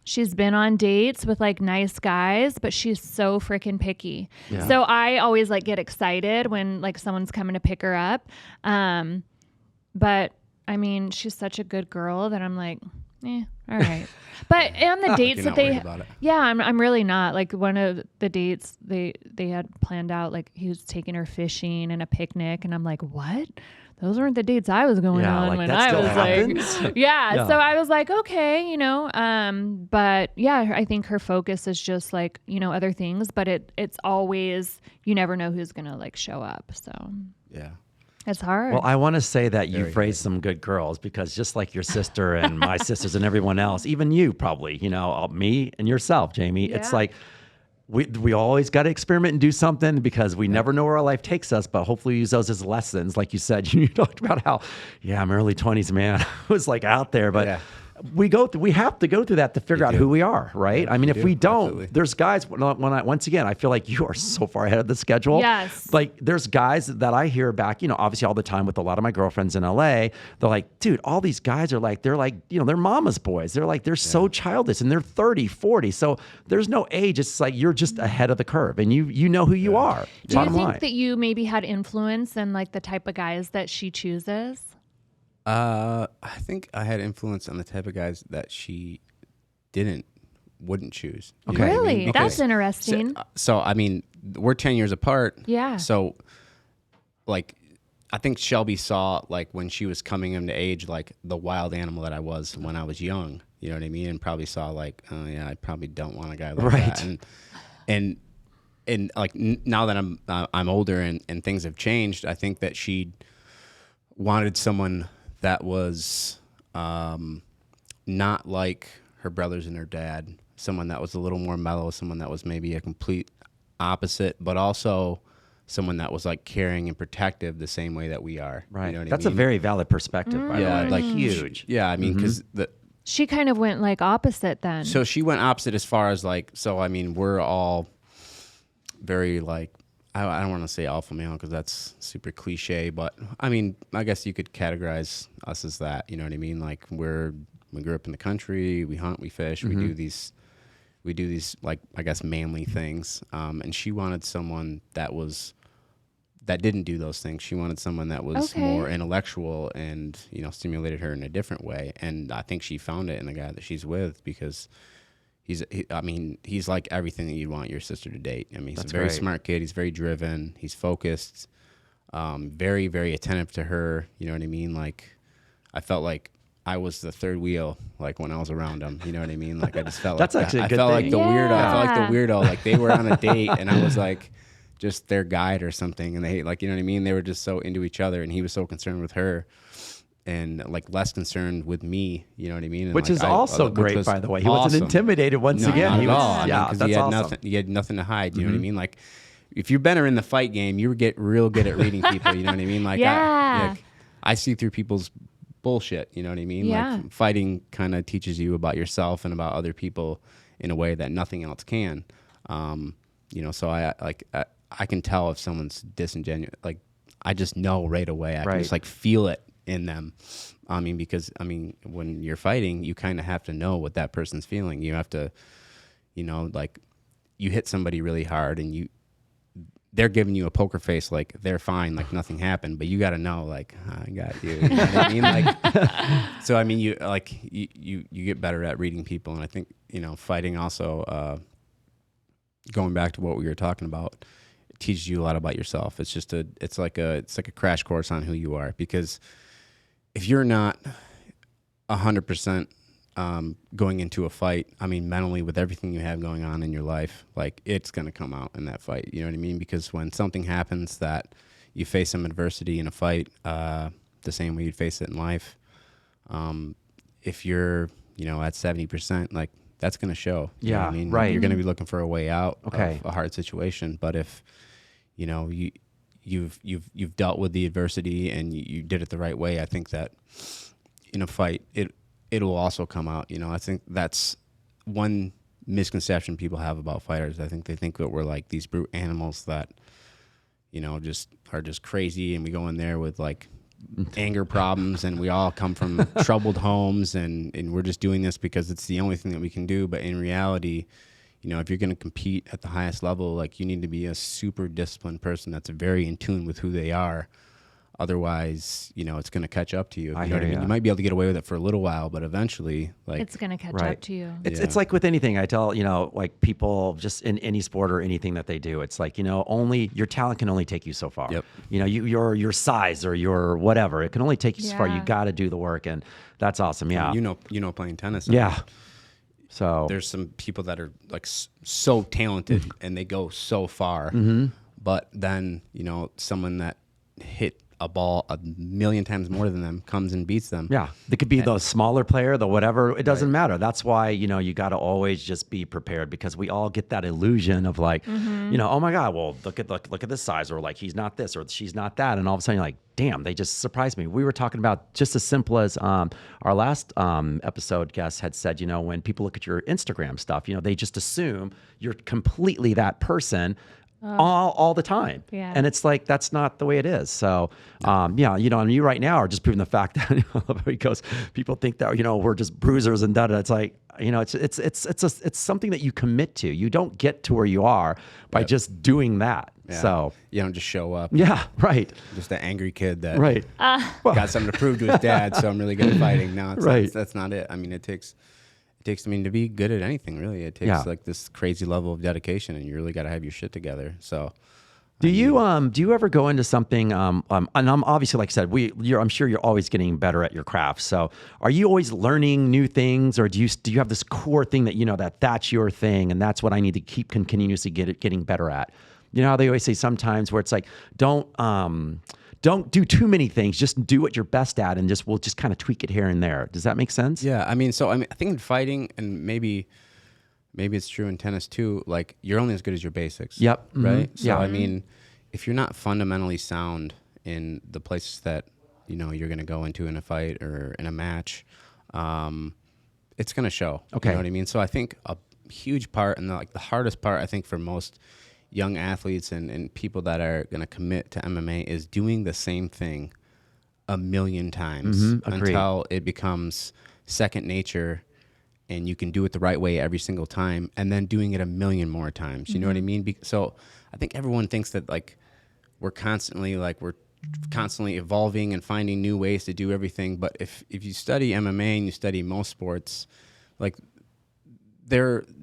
She's been on dates with like nice guys, but she's so freaking picky. Yeah. So I always like get excited when like someone's coming to pick her up. But I mean, she's such a good girl that I'm like, all right. But on the dates that I'm really not. Like, one of the dates they had planned out, like, he was taking her fishing and a picnic, and I'm like, what? Those weren't the dates I was going on like, when that I still was happens? like, So I was like, okay, you know, but yeah, I think her focus is just like, you know, other things, but it's always, you never know who's gonna like show up. So yeah. It's hard. Well, I want to say that you've raised some good girls, because just like your sister and my sisters and everyone else, even you probably, you know, me and yourself, Jamie, it's like we always got to experiment and do something, because we never know where our life takes us, but hopefully use those as lessons. Like you said, you talked about how, I'm early 20s, man. I was like out there, but we have to go through that to figure out who we are, right? Yeah, I mean, if we don't, absolutely. there's guys, once again, I feel like you are so far ahead of the schedule. Yes. Like, there's guys that I hear back, you know, obviously all the time with a lot of my girlfriends in LA, they're like, dude, all these guys are like, you know, they're mama's boys. They're like, they're so childish, and they're 30, 40. So there's no age. It's like, you're just ahead of the curve, and you know who you are. Do you think that you maybe had influence in like the type of guys that she chooses? I think I had influence on the type of guys that she didn't wouldn't choose. Okay. what I mean? Really? Because- That's interesting. So, I mean, we're 10 years apart. Yeah. So, like, I think Shelby saw, like, when she was coming into age, like, the wild animal that I was when I was young. You know what I mean? And probably saw, like, oh, yeah, I probably don't want a guy like Right. that. And like, now that I'm older and things have changed, I think that she wanted someone that was not like her brothers and her dad, someone that was a little more mellow, someone that was maybe a complete opposite, but also someone that was like caring and protective the same way that we are. Right. You know what That's I mean? a very valid perspective, by Yeah, the way. like Huge. Yeah, I mean, because She kind of went like opposite then. so she went opposite as far as like, so I mean, we're all very like, I don't want to say alpha male because that's super cliche, but I mean, I guess you could categorize us as that. You know what I mean? Like we grew up in the country, we hunt, we fish, we do these like, I guess, manly things. And she wanted someone that didn't do those things. She wanted someone that was Okay. more intellectual and, you know, stimulated her in a different way. And I think she found it in the guy that she's with because he's like everything that you'd want your sister to date. I mean, he's That's a very great. smart kid. He's very driven. He's focused, very, very attentive to her. You know what I mean? Like, I felt like I was the third wheel, like when I was around him. You know what I mean? Like I just felt That's like actually a I good felt thing. like the weirdo. I felt like Yeah. the weirdo. Like they were on a date and I was like just their guide or something. And they, like, you know what I mean? They were just so into each other and he was so concerned with her and like less concerned with me. You know what I mean? And Which like, is also which great, was by the way. He wasn't awesome. intimidated once No, again. not He at was, all. I mean, yeah, 'cause that's he had awesome. nothing. He had nothing to hide. You know what I mean? Like, if you've been in the fight game, you get real good at reading people. You know what I mean? Like, Yeah. I see through people's bullshit. You know what I mean? Yeah. Like, fighting kind of teaches you about yourself and about other people in a way that nothing else can. You know, so I can tell if someone's disingenuous. Like, I just know right away. I Right. can just like feel it in them. I mean, because when you're fighting, you kind of have to know what that person's feeling. You have to, you know, like you hit somebody really hard and they're giving you a poker face, like they're fine, like nothing happened, but you got to know, like, I got you. You know what I mean? Like, so I mean, you get better at reading people, and I think, you know, fighting also, going back to what we were talking about, it teaches you a lot about yourself. It's like a crash course on who you are, because if you're not 100% going into a fight, I mean, mentally, with everything you have going on in your life, like, it's going to come out in that fight. You know what I mean? Because when something happens that you face some adversity in a fight, the same way you'd face it in life, if you're, you know, at 70%, like, that's going to show. You know what I Yeah, mean? right. You're going to be looking for a way out Okay. of a hard situation. But if, you know, you've dealt with the adversity and you did it the right way, I think that in a fight, it'll also come out. You know, I think that's one misconception people have about fighters. I think they think that we're like these brute animals that, you know, just are just crazy, and we go in there with like anger problems, and we all come from troubled homes, and we're just doing this because it's the only thing that we can do. But in reality, you know, if you're going to compete at the highest level, like, you need to be a super disciplined person that's very in tune with who they are. Otherwise, you know, it's going to catch up to you. I You know what I hear mean? ya. You might be able to get away with it for a little while, but eventually, like, It's going to catch Right. up to you. It's like with anything. I tell, you know, like, people just in any sport or anything that they do, it's like, you know, only your talent can only take you so far. Yep. You know, your size or your whatever, it can only take you so far. You Yeah. got to do the work, and that's awesome. Yeah. you know, playing tennis. Yeah. So There's some people that are like so talented and they go so far, but then, you know, someone that hit a ball a million times more than them comes and beats them. yeah, they could be the smaller player, the whatever. It doesn't matter. That's why, you know, you got to always just be prepared, because we all get that illusion of like, you know, oh my God, well, look at this size, or like, he's not this or she's not that, and all of a sudden you're like, damn, they just surprised me. We were talking about just as simple as our last episode guest had said, you know, when people look at your Instagram stuff, you know, they just assume you're completely that person. All the time. Yeah. And it's like, that's not the way it is. So, yeah, you know, and you right now are just proving the fact that, because people think that, you know, we're just bruisers and da-da. It's like, you know, it's something that you commit to. You don't get to where you are by just doing that. Yeah. So, You don't just show up. yeah, right. Just an angry kid that Right. got something to prove to his dad, so I'm really good at fighting. No, Right. that's not it. I mean, it takes I mean, to be good at anything, really, it takes Yeah. like this crazy level of dedication, and you really got to have your shit together. So, Do you ever go into something? And I'm obviously, like I said, I'm sure you're always getting better at your craft. So, are you always learning new things, or do you have this core thing that you know that's your thing, and that's what I need to keep continuously getting better at? You know how they always say sometimes where it's like, don't do too many things, just do what you're best at, and we'll just kind of tweak it here and there. Does that make sense? yeah, I mean, I think in fighting, and maybe it's true in tennis too, like you're only as good as your basics. Yep. Mm-hmm. Right. So, Yeah. I mean, if you're not fundamentally sound in the places that, you know, you're going to go into in a fight or in a match, it's going to show. Okay. You know what I mean? So I think a huge part, and the hardest part, I think, for most young athletes and people that are going to commit to MMA is doing the same thing a million times Agreed. until it becomes second nature, and you can do it the right way every single time, and then doing it a million more times. You know what I mean? So I think everyone thinks that we're constantly evolving and finding new ways to do everything. But if you study MMA and you study most sports, like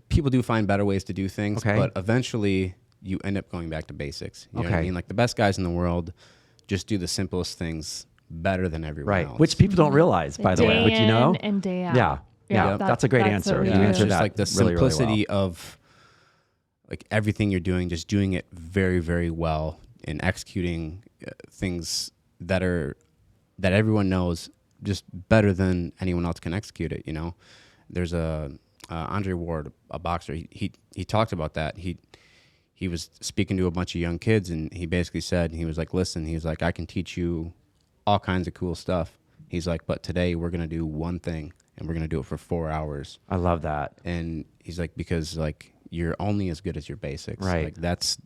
people do find better ways to do things, Okay. but eventually you end up going back to basics. You know what I Okay. mean? Like the best guys in the world just do the simplest things better than everyone Right. else. Which people don't realize, by the way. Day Which you know. in and day out. Yeah. Yeah. Yep. That's a great answer. what we You do. answered just that like the really, really simplicity well. of like everything you're doing, just doing it very, very well and executing things that everyone knows just better than anyone else can execute it. You know, there's Andre Ward, a boxer. He talked about that. He was speaking to a bunch of young kids, and he basically said, he was like, listen, he's like, I can teach you all kinds of cool stuff. He's like, but today we're going to do one thing, and we're going to do it for 4 hours. I love that. And he's like, because like you're only as good as your basics. Right. Like that's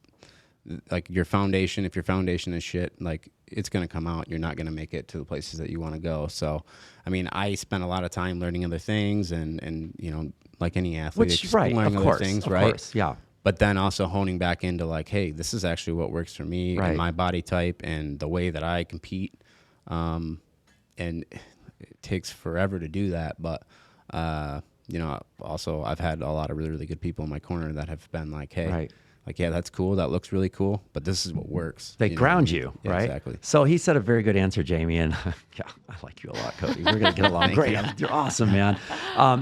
like your foundation. If your foundation is shit, like it's going to come out. You're not going to make it to the places that you want to go. So, I mean, I spent a lot of time learning other things and you know, like any athlete, Which, just right, learning of other course, things, of right? course, yeah. But then also honing back into like, hey, this is actually what works for me Right. and my body type and the way that I compete. And it takes forever to do that. But, you know, also I've had a lot of really, really good people in my corner that have been like, hey, Right. like, yeah, that's cool. That looks really cool. But this is what works. They know ground what I mean? you, Yeah, right? Exactly. So he said a very good answer, Jamie, and yeah, I like you a lot, Cody. We're gonna get along great. You're awesome, man.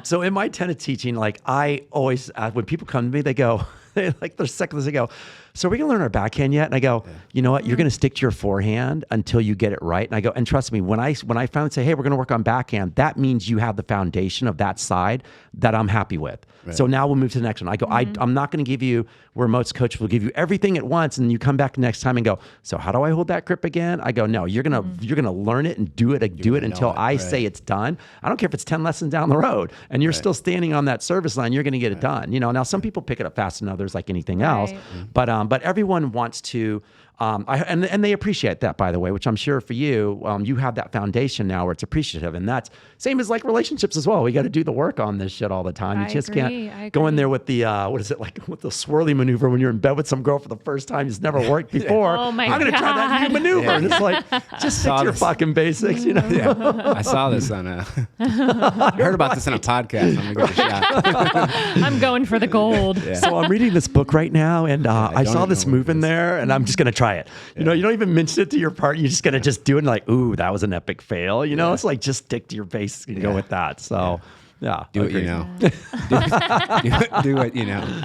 So in my tennis teaching, like I always, when people come to me, they go, like their seconds, they go, so are we gonna learn our backhand yet? And I go, you know what? You're gonna stick to your forehand until you get it right. And I go, and trust me, when I finally say, hey, we're gonna work on backhand, that means you have the foundation of that side that I'm happy with. Right. So now we'll move to the next one. I go, I'm not gonna give you where most coaches will give you everything at once, and you come back next time and go, so how do I hold that grip again? I go, no, you're gonna learn it and do it until I say it's done. I don't care if it's 10 lessons down the road and you're still standing on that service line, you're gonna get it done. You know, now some people pick it up fast than others, like anything else, but everyone wants to. And they appreciate that, by the way, which I'm sure for you, you have that foundation now where it's appreciative, and that's same as like relationships as well. We got to do the work on this shit all the time. You just can't go in there with the what is it like with the swirly maneuver when you're in bed with some girl for the first time. It's never worked before. Oh my I'm gonna try that new maneuver, and it's like just stick to your fucking basics, you know. Yeah. I saw this on I heard about this on a podcast. I'm gonna give it a shot. I'm going for the gold. Yeah. So I'm reading this book right now, and I don't saw even this know what move it in is. there, and I'm just gonna try it. You know, you don't even mention it to your partner. You're just gonna just do it, and like, ooh, that was an epic fail. You know, it's like just stick to your basics and go with that. So, yeah, Do what you agreed. know. do what you know.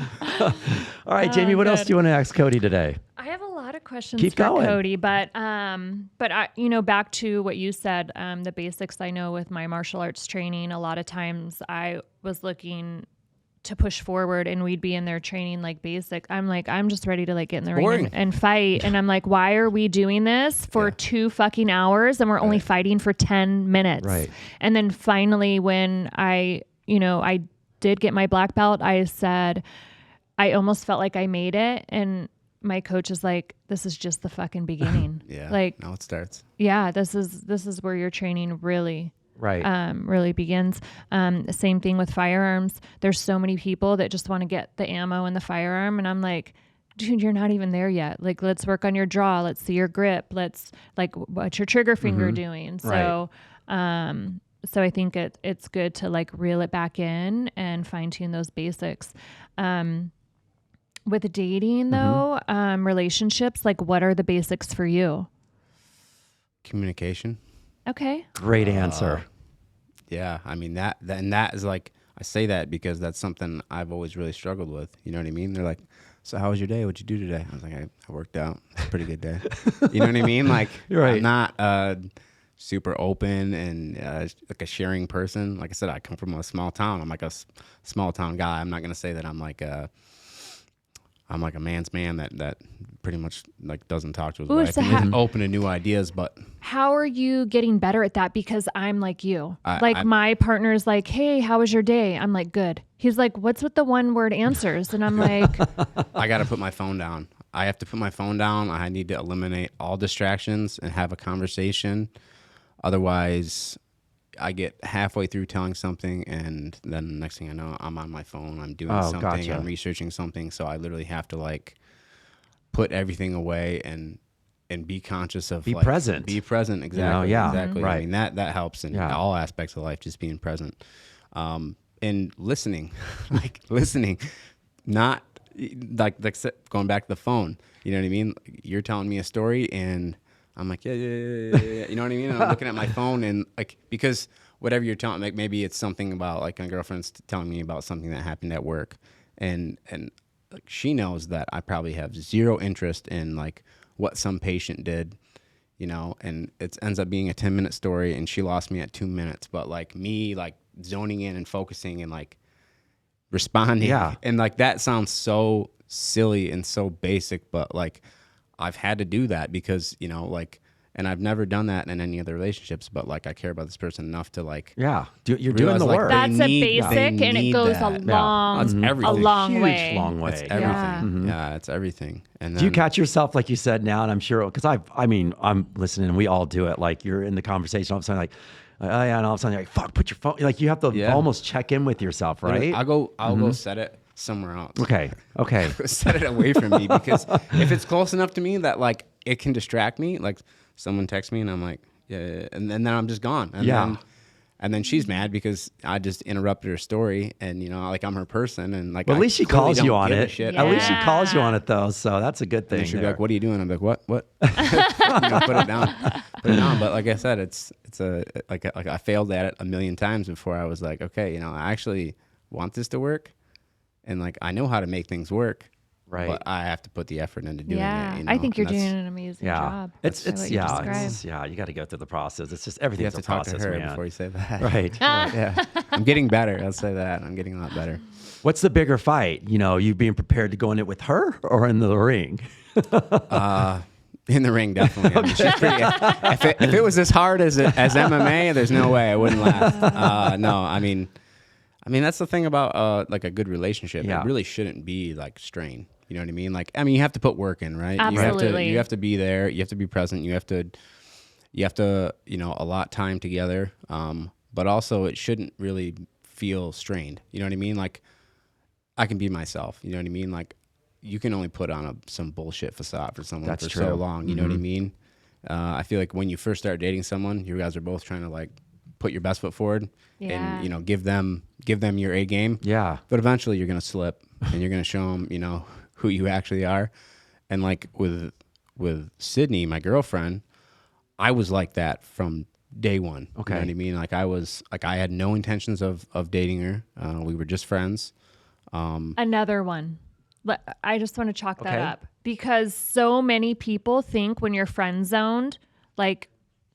All right, Jamie, what else good. do you want to ask Cody today? I have a lot of questions Keep for going. Cody, but I, you know, back to what you said, the basics. I know with my martial arts training, a lot of times I was looking to push forward, and we'd be in there training like basic. I'm like, I'm just ready to like get in the ring and fight. And I'm like, why are we doing this for 2 fucking hours and we're only fighting for 10 minutes? Right. And then finally, when I did get my black belt, I said, I almost felt like I made it. And my coach is like, this is just the fucking beginning. Yeah. Like, now it starts. yeah, this is where your training really really begins. Same thing with firearms. There's so many people that just want to get the ammo and the firearm. And I'm like, dude, you're not even there yet. Like, let's work on your draw. Let's see your grip. Let's like, what's your trigger finger doing? So, So I think it's good to like reel it back in and fine tune those basics. With dating though, relationships, like what are the basics for you? Communication. Okay. Great answer. Yeah, I mean that is like, I say that because that's something I've always really struggled with. You know what I mean? They're like, so how was your day? What'd you do today? I was like, I worked out. It's a pretty good day. You know what I mean? Like, Right. I'm not super open and like a sharing person. Like I said, I come from a small town. I'm like a small town guy. I'm not gonna say that I'm like a man's man that pretty much like doesn't talk to his wife so and is open to new ideas. But how are you getting better at that? Because I'm like you. I'm- my partner's like, hey, how was your day? I'm like, good. He's like, what's with the one word answers? And I'm like, I got to put my phone down. I have to put my phone down. I need to eliminate all distractions and have a conversation. Otherwise, I get halfway through telling something, and then the next thing I know, I'm on my phone. I'm doing something. Gotcha. I'm researching something. So I literally have to like put everything away and be conscious of Be present. Be present. Exactly. yeah. Exactly. Right. I mean that helps in all aspects of life. Just being present, and listening, like listening, not like going back to the phone. You know what I mean? You're telling me a story and I'm like, yeah. You know what I mean? And I'm looking at my phone and like, because whatever you're telling, like maybe it's something about like my girlfriend's telling me about something that happened at work, and like she knows that I probably have zero interest in like what some patient did, you know, and it ends up being a 10-minute story and she lost me at 2 minutes, but like me like zoning in and focusing and like responding. Yeah. And like that sounds so silly and so basic, but like I've had to do that because, you know, like, and I've never done that in any other relationships, but like I care about this person enough to like, Yeah. You're doing realize, the like, work. that's They a need- basic they and it need goes that. a long, That's everything. a long Huge, way. long way. It's everything. Yeah. Yeah, it's everything. And Do you then, catch yourself, like you said now, and I'm sure, because I'm listening and we all do it. Like you're in the conversation, all of a sudden like, oh yeah, and all of a sudden you're like, fuck, put your phone, like you have to Yeah. almost check in with yourself, right? I'll go set it somewhere else. Okay. Set it away from me, because if it's close enough to me that like it can distract me, like someone texts me and I'm like, yeah, and then I'm just gone. And then she's mad because I just interrupted her story, and you know, like I'm her person, and like Well, at least she calls you on it. Shit. At least she Yeah. calls you on it though, so that's a good thing. And she'd be there. like, "What are you doing?" I'm like, "What? You know, put it down, put it down." But like I said, it's like I failed at it a million times before I was like, okay, you know, I actually want this to work, and like I know how to make things work, Right. But I have to put the effort into doing Yeah. it. You know? I think you're and that's- doing an amazing Yeah, job. it's by what you described. you got to go through the process. It's just You everything's have to a talk process, to her man. before you say that. Right. Yeah, I'm getting better. I'll say that. I'm getting a lot better. What's the bigger fight? You know, you being prepared to go in it with her or in the ring? In the ring, definitely. I mean, she's pretty, if it was as hard as MMA, there's no way I wouldn't laugh. No, I mean that's the thing about like a good relationship. Yeah. It really shouldn't be like strained. You know what I mean? Like, I mean, you have to put work in, right? Absolutely. You have to be there. You have to be present. You have to, you know, allot time together. But also, it shouldn't really feel strained. You know what I mean? Like, I can be myself. You know what I mean? Like, you can only put on some bullshit facade for someone That's for true. so long. You know what I mean? I feel like when you first start dating someone, you guys are both trying to like put your best foot forward Yeah. and, you know, give them your A game. Yeah. But eventually you're going to slip and you're going to show them, you know, who you actually are. And like with Sydney, my girlfriend, I was like that from day one. Okay. You know what I mean? Like I had no intentions of dating her. We were just friends. Another one. I just want to chalk that Okay. up because so many people think when you're friend zoned, like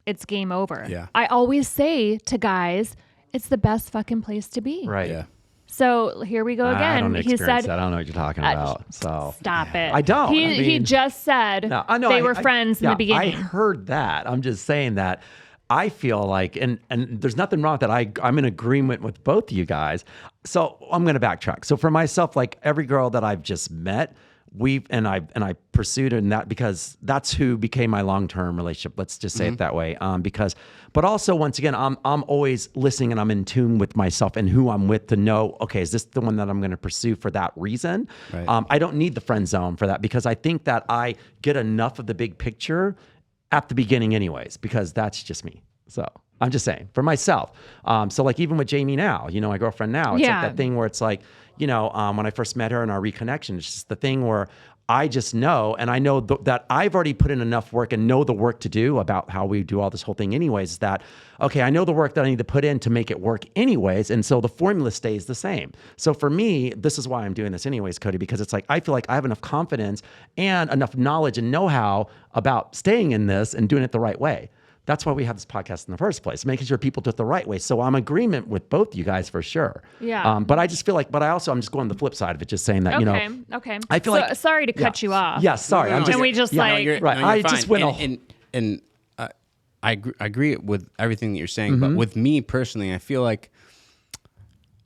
it's game over. Yeah. I always say to guys, it's the best fucking place to be. Right. Yeah. So here we go again. I don't He experience said, that. I don't know what you're talking about. So stop it. I don't. He, I he mean- just said No, I know they were friends in yeah, the beginning. I heard that. I'm just saying that I feel like, and there's nothing wrong with that. I'm in agreement with both of you guys. So I'm going to backtrack. So for myself, like every girl that I've just met, I pursued in that because that's who became my long-term relationship. Let's just say it that way. But also once again, I'm always listening and I'm in tune with myself and who I'm with to know, okay, is this the one that I'm going to pursue for that reason? Right. I don't need the friend zone for that because I think that I get enough of the big picture at the beginning anyways, because that's just me. So I'm just saying for myself. So like even with Jamie now, you know, my girlfriend now, it's like that thing where it's like, you know, when I first met her in our reconnection, it's just the thing where I just know, and I know that I've already put in enough work and know the work to do about how we do all this whole thing anyways, that, okay, I know the work that I need to put in to make it work anyways. And so the formula stays the same. So for me, this is why I'm doing this anyways, Cody, because it's like, I feel like I have enough confidence and enough knowledge and know-how about staying in this and doing it the right way. That's why we have this podcast in the first place, making sure people do it the right way. So I'm in agreement with both you guys for sure. Yeah. But I just feel like, I'm just going to the flip side of it, just saying that, you know. Okay. I feel like. Sorry to cut you off. Yeah, sorry. I'm just. And we just You're right. I fine. just went I agree with everything that you're saying, but with me personally, I feel like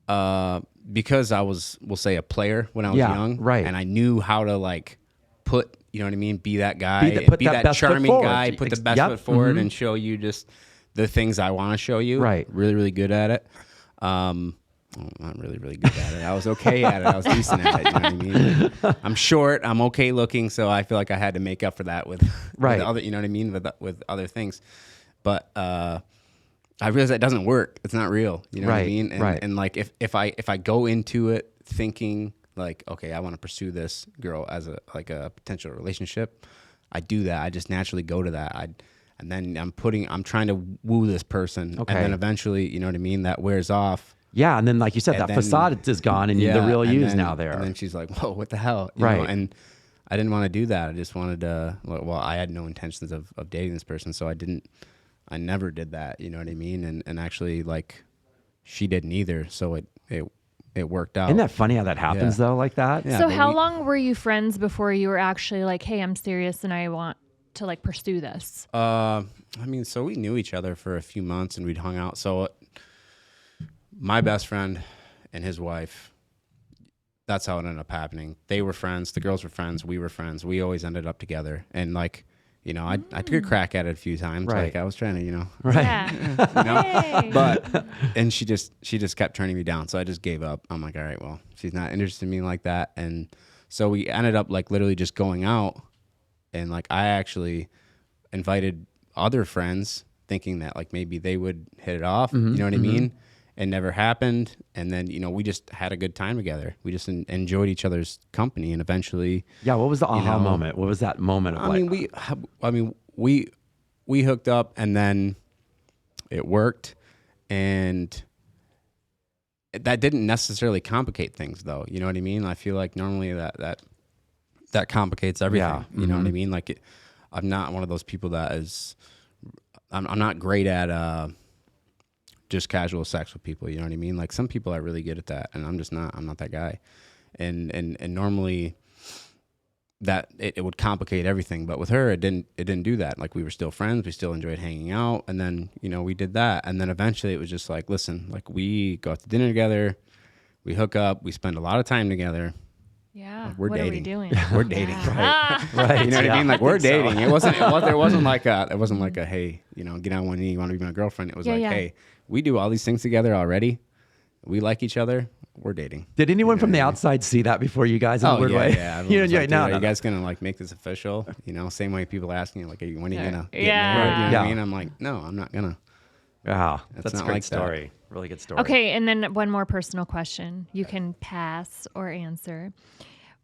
because I was, we'll say, a player when I was young, right, and I knew how to like put, you know what I mean, be that guy, be that charming guy, put the best foot forward, and show you just the things I want to show you. Right, really, really good at it. Not really, really good at it. I was okay at it. I was decent at it. You know what I mean? I'm short. I'm okay looking, so I feel like I had to make up for that with other. You know what I mean? With other things, but I realized that doesn't work. It's not real. You know what I mean? And like if I go into it thinking like, okay, I want to pursue this girl as a potential relationship, I do that. I just naturally go to that. And then I'm trying to woo this person, and then eventually, you know what I mean? That wears off. Yeah, and then like you said, that facade is gone, and the real you is now there. And then she's like, "Whoa, what the hell?" You know? And I didn't want to do that. I just wanted to. Well, I had no intentions of dating this person, so I never did that. You know what I mean? And actually, like, she didn't either. So it worked out. Isn't that funny how that happens though, like that? Yeah, so how long were you friends before you were actually like, "Hey, I'm serious and I want to like pursue this"? I mean, so we knew each other for a few months and we'd hung out. So my best friend and his wife, that's how it ended up happening. They were friends. The girls were friends. We were friends. We always ended up together. And like, you know, I took a crack at it a few times. Right. Like I was trying to, you know, Yeah. you know? Hey. But, and she just kept turning me down. So I just gave up. I'm like, all right, well, she's not interested in me like that. And so we ended up like literally just going out, and like I actually invited other friends thinking that like maybe they would hit it off. You know what I mean? It never happened. And then, you know, we just had a good time together. We just enjoyed each other's company, and eventually. Yeah. What was the aha moment? What was that moment of we hooked up, and then it worked, and that didn't necessarily complicate things though. You know what I mean? I feel like normally that complicates everything. Yeah. You know what I mean? Like I'm not one of those people that is, I'm not great at, just casual sex with people, you know what I mean? Like some people are really good at that, and I'm not that guy. And normally that it would complicate everything, but with her it didn't do that. Like we were still friends, we still enjoyed hanging out, and then, you know, we did that, and then eventually it was just like, listen, like we go out to dinner together, we hook up, we spend a lot of time together. Yeah. Like we're what dating. Are we doing? We're dating. Right. You know what I mean? Like we're dating. So. It wasn't like a hey, you know, get on one knee, you want to be my girlfriend. It was hey, we do all these things together already. We like each other. We're dating. Did anyone from the outside see that before you guys in a weird way? Yeah. You know, like, are you guys gonna like make this official? You know, same way people asking you like, when are you gonna get married? You know what I mean? I'm like, no, I'm not gonna. Wow, that's a great like story. That. Really good story. Okay, and then one more personal question. You can pass or answer.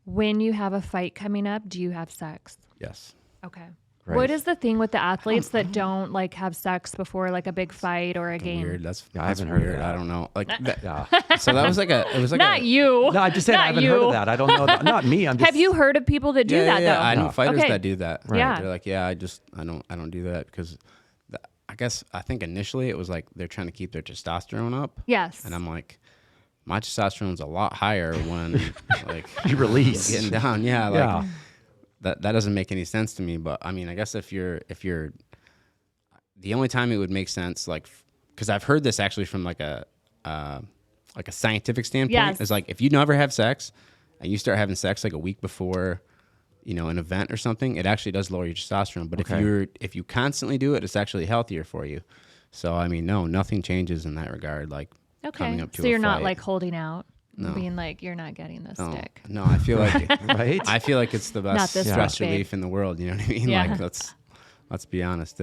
When you have a fight coming up, do you have sex? Yes. Okay. Right. What is the thing with the athletes that don't like have sex before like a big fight or a game? Weird. That's I haven't heard of that. I don't know. Like so that was like not you. No, I'm just saying I haven't heard of that. I don't know. Not me. I'm just. Have you heard of people that do that though? I know fighters that do that. Right. Yeah. They're like, I don't do that because I think initially it was like they're trying to keep their testosterone up. Yes. And I'm like, my testosterone's a lot higher when like you release getting down. Yeah. Like that doesn't make any sense to me. But I mean, I guess if you're the only time it would make sense, like, because I've heard this actually from like a scientific standpoint, is like if you never have sex and you start having sex like a week before, you know, an event or something, it actually does lower your testosterone. But if you constantly do it, it's actually healthier for you. So I mean, no, nothing changes in that regard. Like coming up to so you're a not fight. like holding out, being like you're not getting this stick. No, I feel like right. I feel like it's the best Not this stress babe. relief in the world. You know what I mean? Yeah. Like Let's be honest.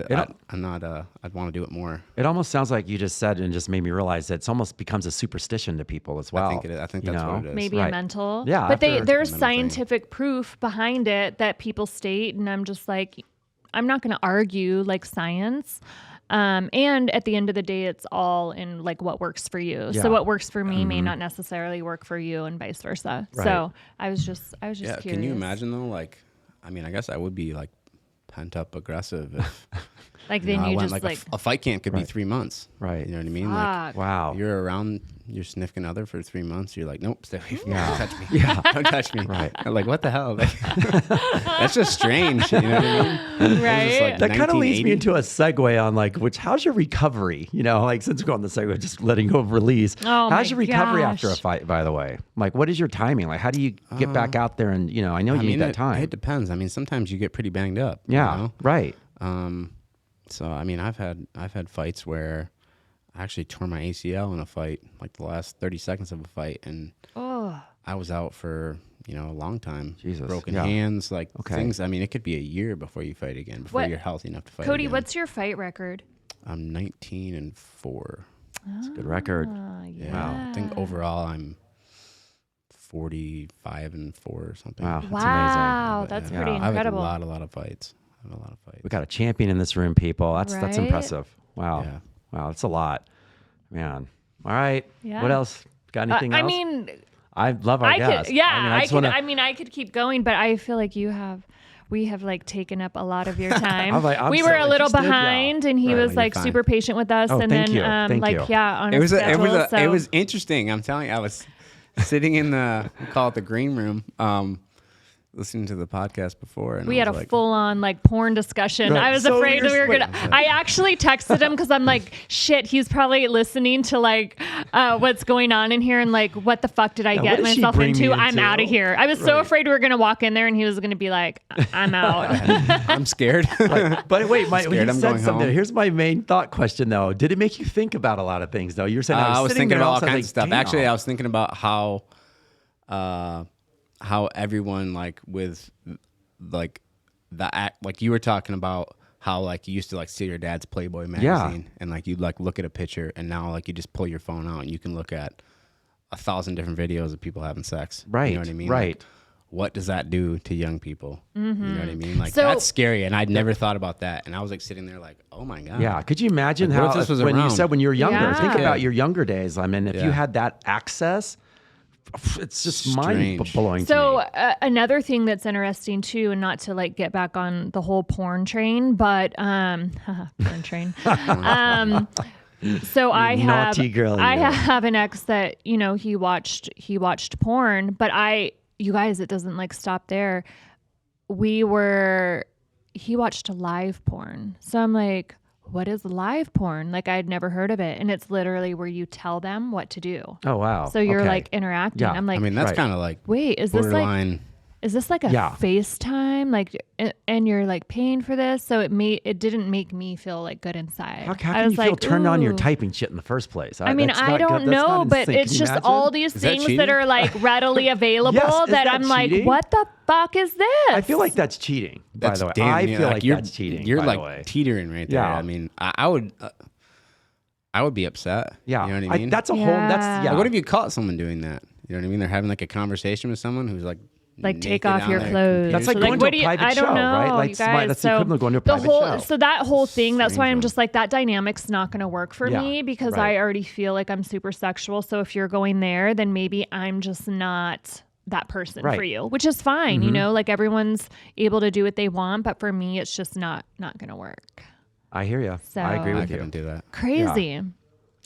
I'm not. I'd want to do it more. It almost sounds like you just said and just made me realize that it's almost becomes a superstition to people as well. I think that's what it is. Maybe a mental. Yeah, but there's mental scientific proof behind it that people state, and I'm just like, I'm not going to argue like science. And at the end of the day, it's all in like what works for you. Yeah. So what works for me may not necessarily work for you, and vice versa. Right. So I was just curious. Can you imagine though? Like, I mean, I guess I would be like pent up aggressive. If, like then I you went, just like a fight camp could be Right. 3 months. Right. You know what I mean? Like, Fuck. Wow. you're around your significant other for 3 months. You're like, nope, stay away from me. Yeah. Don't touch me. Yeah. Don't touch me. Right. I'm like, what the hell? Like, that's just strange. You know what I mean? Right. Like That kind of leads me 1980. into a segue on like, how's your recovery? You know, like since we're on the segue, just letting go of release. Oh, how's my your recovery after a gosh. fight, by the way? Like, what is your timing? Like, how do you get back out there? And, you know, I know you need that time. It depends. I mean, sometimes you get pretty banged up. you Yeah. know? Right. So I mean, I've had fights where I actually tore my ACL in a fight, like the last 30 seconds of a fight, and I was out for a long time. Jesus. Broken Yeah. hands, like Okay. things. I mean, it could be a year before you fight again, before What- you're healthy enough to fight. Cody, again. what's your fight record? I'm 19-4. It's a good record. Yeah. Wow. I think overall I'm 45-4 or something. Wow. That's Wow, amazing. that's Yeah. pretty I have incredible. a lot of fights. We got a champion in this room, people. That's Right? impressive. Wow. Yeah. Wow. That's a lot. Man. All right. Yeah. What else? Got anything I else? mean, I love our I guest. could, yeah, I I just wanna- could keep going, but I feel like we have like taken up a lot of your time. I'm we so were a little interested, yeah. behind, and he Right. was You're like fine. super patient with us, Oh, and thank then you. Thank like you. on It a was schedule. it was interesting. I'm telling you, I was sitting in the we call it the green room, listening to the podcast before, and we I had a was like, full on like porn discussion. Right. I was So afraid that we were wait. gonna. I actually texted him because I'm like, shit, he's probably listening to like what's going on in here, and like, what the fuck did I what get did she myself bring me into? I'm into? out of here. I was so Right. afraid we were gonna walk in there, and he was gonna be like, I'm out. I'm scared. But wait, when Scared you I'm said going something, home. here's my main thght question though. Did it make you think about a lot of things though? You were saying I was sitting thinking there, about all of a sudden, kinds of stuff. damn. Actually, I was thinking about how everyone like with like the act, like you were talking about how like you used to like see your dad's Playboy magazine and like you'd like look at a picture, and now like you just pull your phone out and you can look at 1,000 different videos of people having sex. Right. You know what I mean? Right. Like, what does that do to young people? You know what I mean? Like So- that's scary, and I'd never thought about that. And I was like sitting there like, oh my god. Yeah, could you imagine Like, what how if this was when you around? said when you were younger? Yeah. Think about Yeah. your younger days. I mean, if you Yeah. had that access, it's just Strange. mind blowing. So to me. another thing that's interesting too, and not to like get back on the whole porn train, but porn train. So I have Naughty girl, I you. have an ex that he watched porn, but you guys, it doesn't like stop there. He watched live porn, so I'm like, what is live porn? Like I'd never heard of it, and it's literally where you tell them what to do. Oh wow! So you're Okay. like interacting. Yeah. I'm like, I mean, that's Right. kind of like wait, is this like? borderline. Is this like a Yeah. FaceTime? Like, and you're like paying for this, so it didn't make me feel like good inside. How I can was you feel like, turned on? You're ooh. typing shit in the first place. I mean, that's I not don't good. That's not know, in but sync. it's Can you just imagine? all these Is that things cheating? that are like readily available Yes, is that that I'm like, cheating? what the fuck is this? I feel like that's cheating. By the way, damn I near- feel like you're, that's cheating. You're by like the way. teetering right there. Yeah. I mean, I would be upset. Yeah, You know what I mean? that's a whole. That's Yeah. yeah. Like, what if you caught someone doing that? You know what I mean? They're having like a conversation with someone who's like take naked off on your their clothes. That's computer. like going to what a do you, private I don't show, know, right? Like, you guys. that's the equivalent of going to a the private whole, show. So that whole thing, that's why I'm Strange just like, that dynamic's not going to work for Yeah, me because right. I already feel like I'm super sexual. So if you're going there, then maybe I'm just not that person Right. for you, which is fine. You know, like everyone's able to do what they want, but for me, it's just not going to work. I hear you. So- I agree I with you. couldn't do that. Crazy. I'd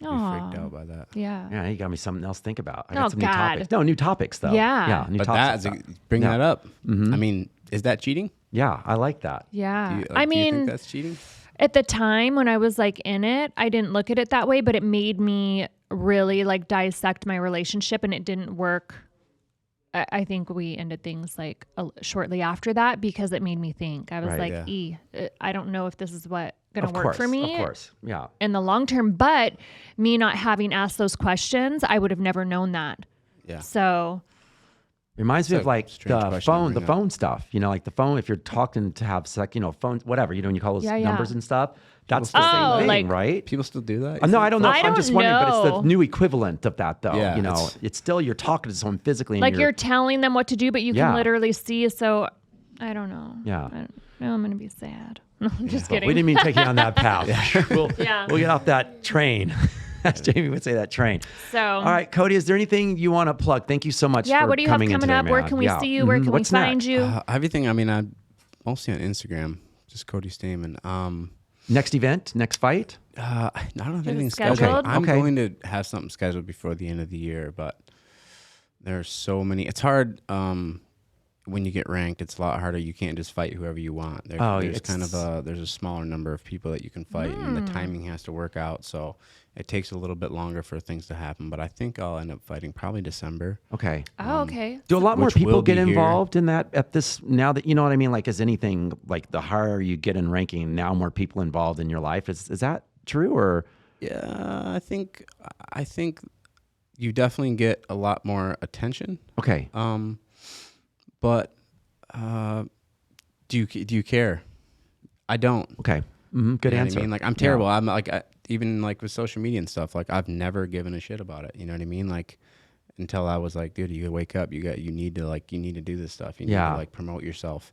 be Aw. freaked out by that. Yeah. Yeah, you got me something else to think about. I Oh, got some new God. topics. No, new topics though. Yeah. Yeah, new But topics. bring Yeah. that up. I mean, is that cheating? Yeah, I like that. Yeah. Do you, I do you mean, think that's cheating? at the time when I was like in it, I didn't look at it that way, but it made me really like dissect my relationship, and it didn't work. I think we ended things like shortly after that because it made me think. I was Right, like, I don't know if this is what going to Of work course, for me Of course. Yeah. in the long term, but me not having asked those questions, I would have never known that. Yeah. So Reminds me That's of a like strange the question to phone, bring up. stuff, like the phone, if you're talking to have sex, phone, whatever, when you call those Yeah, yeah. numbers and stuff, that's still the do same that? thing, like- right? People still do that? No, I don't know. I I'm just don't wondering, but it's know. the new equivalent of that though. Yeah, It's still, you're talking to someone physically. Like and you're telling them what to do, but you Yeah. can literally see. So I don't know. Yeah. Now I'm going to be sad. No, I'm just we kidding. didn't mean to take you on that path. We'll get off that train. As Jamie would say, that train. So, All right, Cody, is there anything you want to plug? Thank you so much yeah, for what do you have coming in coming today, up? Where man. can we Yeah. see you? Where can What's we find next? you? Everything. I mean, I'm mostly on Instagram, just Cody Stamann. Next event, next fight? I don't have Is it anything scheduled? scheduled. I'm Okay. going to have something scheduled before the end of the year, but there are so many. It's hard when you get ranked. It's a lot harder. You can't just fight whoever you want. There's kind of there's a smaller number of people that you can fight, and the timing has to work out. So it takes a little bit longer for things to happen. But I think I'll end up fighting probably December. Okay. Oh, okay. Do a lot more which people will be get here. involved in that at this now that you know what I mean? Like, is anything like the higher you get in ranking, now more people involved in your life? Is that true or? Yeah, I think you definitely get a lot more attention. Okay. But do you care? I don't. Okay. Good You know what answer. I mean, like I'm terrible. I'm like even like with social media and stuff. Like I've never given a shit about it. You know what I mean? Like until I was like, dude, you wake up. You need to do this stuff. You need Yeah. to like promote yourself.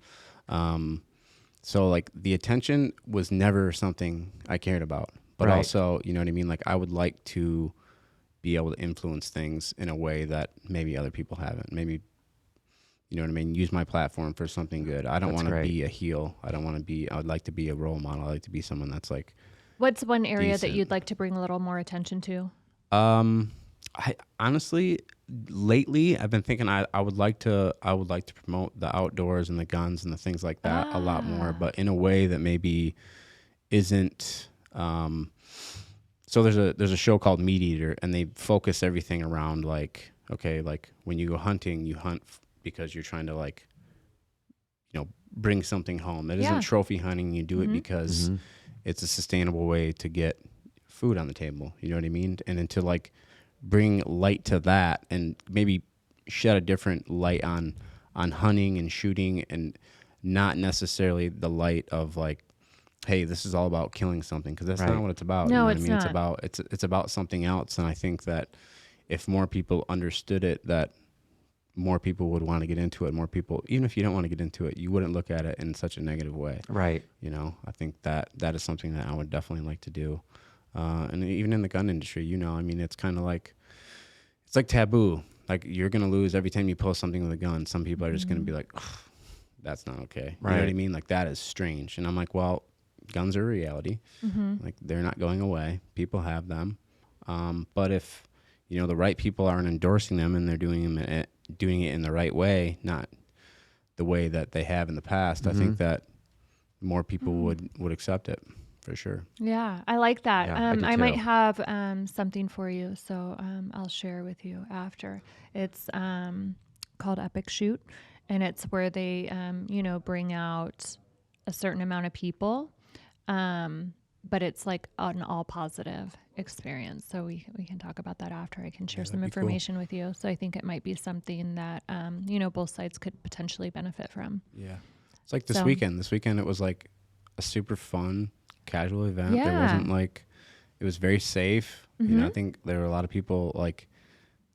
So like the attention was never something I cared about. But Right. also, you know what I mean? Like I would like to be able to influence things in a way that maybe other people haven't. Maybe, you know what I mean? Use my platform for something good. I don't That's want to great. be a heel. I would like to be a role model. I like to be someone that's like, What's one area that Decent. you'd like to bring a little more attention to? I honestly, lately I've been thinking I would like to promote the outdoors and the guns and the things like that a lot more, but in a way that maybe isn't, so there's a show called Meat Eater, and they focus everything around like, okay, like when you go hunting, you hunt because you're trying to like, bring something home. It Yeah. isn't trophy hunting. You do it because it's a sustainable way to get food on the table. You know what I mean? And then to like bring light to that and maybe shed a different light on hunting and shooting, and not necessarily the light of like, hey, this is all about killing something, because that's Right. not what it's about. No, you know it's what I mean? not. It's about something else. And I think that if more people understood it, that more people would want to get into it. More people, even if you don't want to get into it, you wouldn't look at it in such a negative way. Right. I think that is something that I would definitely like to do. And even in the gun industry, I mean, it's kind of like, it's like taboo. Like you're going to lose every time you post something with a gun. Some people are just going to be like, that's not okay. You know what I Right. mean? Like that is strange. And I'm like, well, guns are a reality. Like they're not going away. People have them. But if, the right people aren't endorsing them and they're doing it in the right way, not the way that they have in the past, I think that more people would accept it for sure. Yeah, I like that. Yeah, I do I might too. have something for you, so I'll share with you after. It's called Epic Shoot, and it's where they, bring out a certain amount of people, but it's like an all positive experience. So we can talk about that after. I can share some that'd be cool. information with you. So I think it might be something that, both sides could potentially benefit from. Yeah. It's like this So- weekend. This weekend it was like a super fun, casual event. There Yeah. wasn't like, it was very safe. I think there were a lot of people like,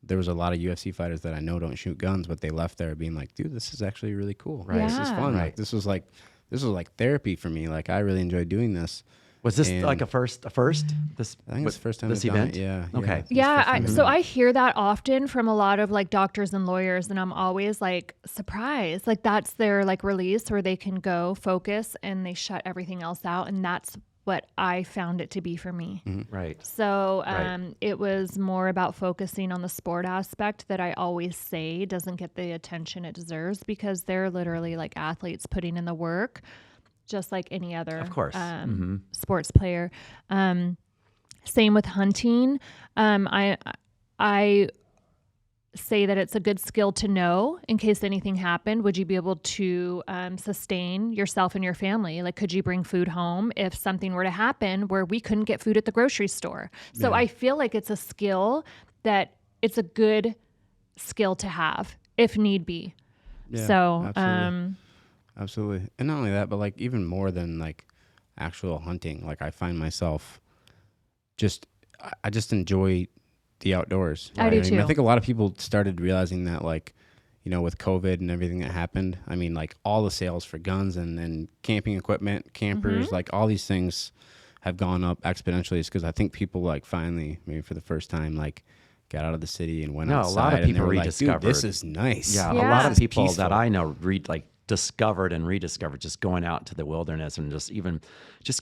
there was a lot of UFC fighters that I know don't shoot guns, but they left there being like, dude, this is actually really cool. Right. This is Yeah. fun. Right. Like this was like therapy for me. Like I really enjoyed doing this. Was this And- like a first? This I think it's the first time this I've done event. it. Yeah. Okay. It's the Yeah, first time I've so done it. I hear that often from a lot of like doctors and lawyers, and I'm always like surprised. Like that's their like release where they can go focus and they shut everything else out, and that's what I found it to be for me. Right. So Right. it was more about focusing on the sport aspect that I always say doesn't get the attention it deserves, because they're literally like athletes putting in the work, just like any other Of course. sports player. Same with hunting. I say that it's a good skill to know in case anything happened. Would you be able to sustain yourself and your family? Like, could you bring food home if something were to happen where we couldn't get food at the grocery store? So I feel like it's a skill that it's a good skill to have. if need be. Yeah, So, absolutely. And not only that, but like even more than like actual hunting, like I find myself I just enjoy the outdoors. I do I too. I think a lot of people started realizing that, like, you know, with COVID and everything that happened, I mean, like all the sales for guns and camping equipment, campers, like all these things have gone up exponentially. It's because I think people like finally, maybe for the first time, like got out of the city and went outside. A lot of and they people were like, rediscovered. dude, this is nice. Yeah, Yeah. a lot of This is people peaceful. that I know discovered and rediscovered just going out into the wilderness and just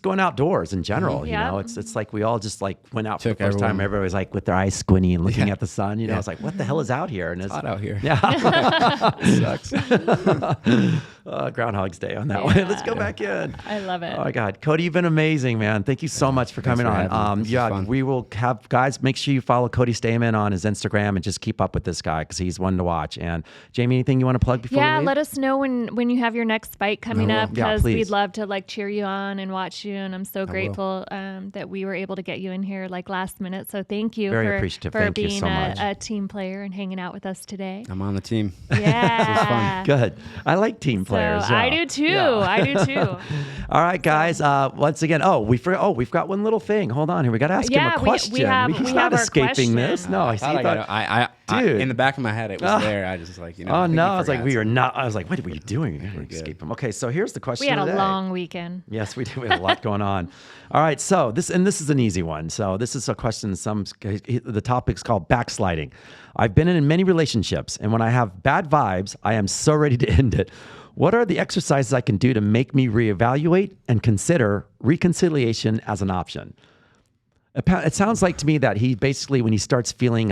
going outdoors in general. You Yeah. know, it's like we all just like went out for Took the first time. everyone- Everybody was like with their eyes squinty and looking Yeah. at the sun. You know, it's like, what the hell is out here? And it's Hot out here. Yeah. Sucks. Groundhog's Day on that one. Let's go back in. I love it. Oh my God, Cody, you've been amazing, man. Thank you so much for coming for on. having me. This was fun. We will have guys. Make sure you follow Cody Stamann on his Instagram and just keep up with this guy because he's one to watch. And Jamie, anything you want to plug before we leave? Let us know when you have your next fight coming up, Yeah, because please. we'd love to like cheer you on and watch you. And I'm so grateful that we were able to get you in here like last minute. So thank you Very for, appreciative. for Thank you being so much. a team player and hanging out with us today. I'm on the team. Yeah. Good. I like team players. So yeah. I do too. Yeah. I do too. All right, guys. Once again, we've got one little thing. Hold on here. We got to ask him a question. we have He's we not have our escaping this. question. No, Dude. In the back of my head, it was there. I just like, Oh think no! you I was like, forgot we are something. not. I was like, what were you doing? You're gonna escape him. Okay, so here's the question. We had of the a day. long weekend. Yes, we did. We had a lot going on. All right, so this is an easy one. So this is a question. The topic's called backsliding. I've been in many relationships, and when I have bad vibes, I am so ready to end it. What are the exercises I can do to make me reevaluate and consider reconciliation as an option? It sounds like to me that he basically, when he starts feeling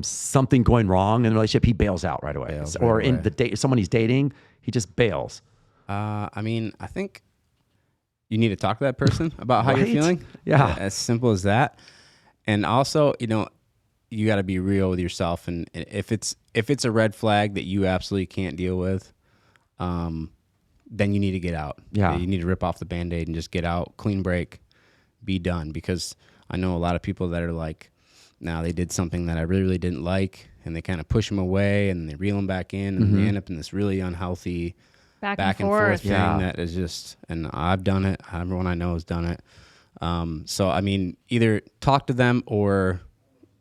something going wrong in the relationship, he bails out right away. Or in the date, someone he's dating, he just bails. I mean, I think you need to talk to that person about how you're Right? feeling. Yeah. As simple as that. And also, you got to be real with yourself. And if it's a red flag that you absolutely can't deal with, then you need to get out. Yeah. You need to rip off the Band-Aid and just get out, clean break, be done. Because I know a lot of people that are like, now they did something that I really, really didn't like, and they kind of push them away and they reel them back in, and they end up in this really unhealthy Back and and forth forth. thing Yeah. that is just, and I've done it. Everyone I know has done it. So, I mean, either talk to them, or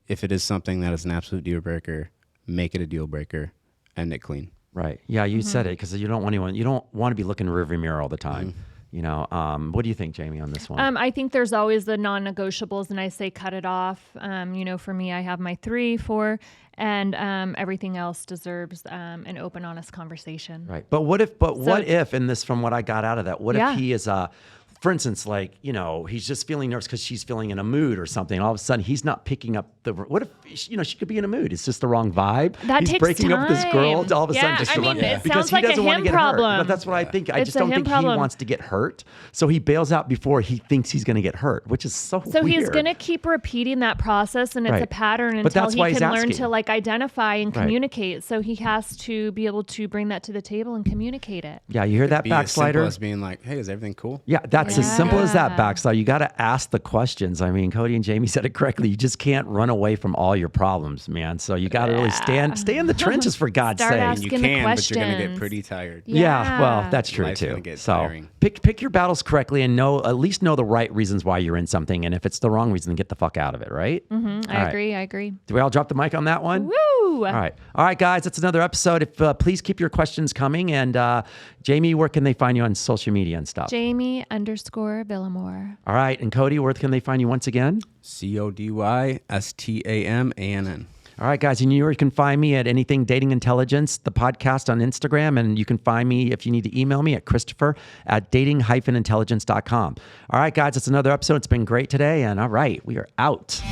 if it is something that is an absolute deal breaker, make it a deal breaker, end it clean. Right. Yeah, you said it, because you don't want to be looking in the rearview mirror all the time. What do you think, Jamie, on this one? I think there's always the non-negotiables, and I say cut it off. For me, I have my 3, 4, and everything else deserves an open, honest conversation. Right. But what if, and this from what I got out of that, what Yeah. if he is for instance, like, he's just feeling nervous because she's feeling in a mood or something. All of a sudden, he's not picking up what if, she could be in a mood. It's just the wrong vibe. That he's takes breaking up with this girl time. all of a sudden Yeah, just I to mean, run it because sounds he like a doesn't want to him get hurt. problem. But that's what I think. I It's just a don't him think he problem. wants to get hurt. So he bails out before he thinks he's going to get hurt, which is so So weird. he's going to keep repeating that process, and it's Right. a pattern But until that's he why he's can learn asking. to like identify and Right. communicate. So he has to be able to bring that to the table and communicate it. Yeah, you hear that, Be as simple backslider? as being like, hey, is everything cool? Yeah, that's as simple as that, Yeah. backslider. You got to ask the questions. I mean, Cody and Jamie said it correctly. You just can't run away from all your problems, man. So you got to really stay in the trenches, for God's Start sake. asking You the can, but you're going to get questions. pretty tired. Yeah, well, that's true Life's too. gonna get So tiring. pick your battles correctly and at least know the right reasons why you're in something. And if it's the wrong reason, then get the fuck out of it, right? I agree. Do we all drop the mic on that one? Woo! All right, guys, that's another episode. If please keep your questions coming. And Jamie, where can they find you on social media and stuff? Jamie_Villamore. All right, and Cody, where can they find you once again? CODYSTAMANN. All right, guys, and you can find me at Anything Dating Intelligence, the podcast on Instagram, and you can find me if you need to email me at Christopher@dating-intelligence.com. All right, guys, it's another episode. It's been great today, and all right, we are out.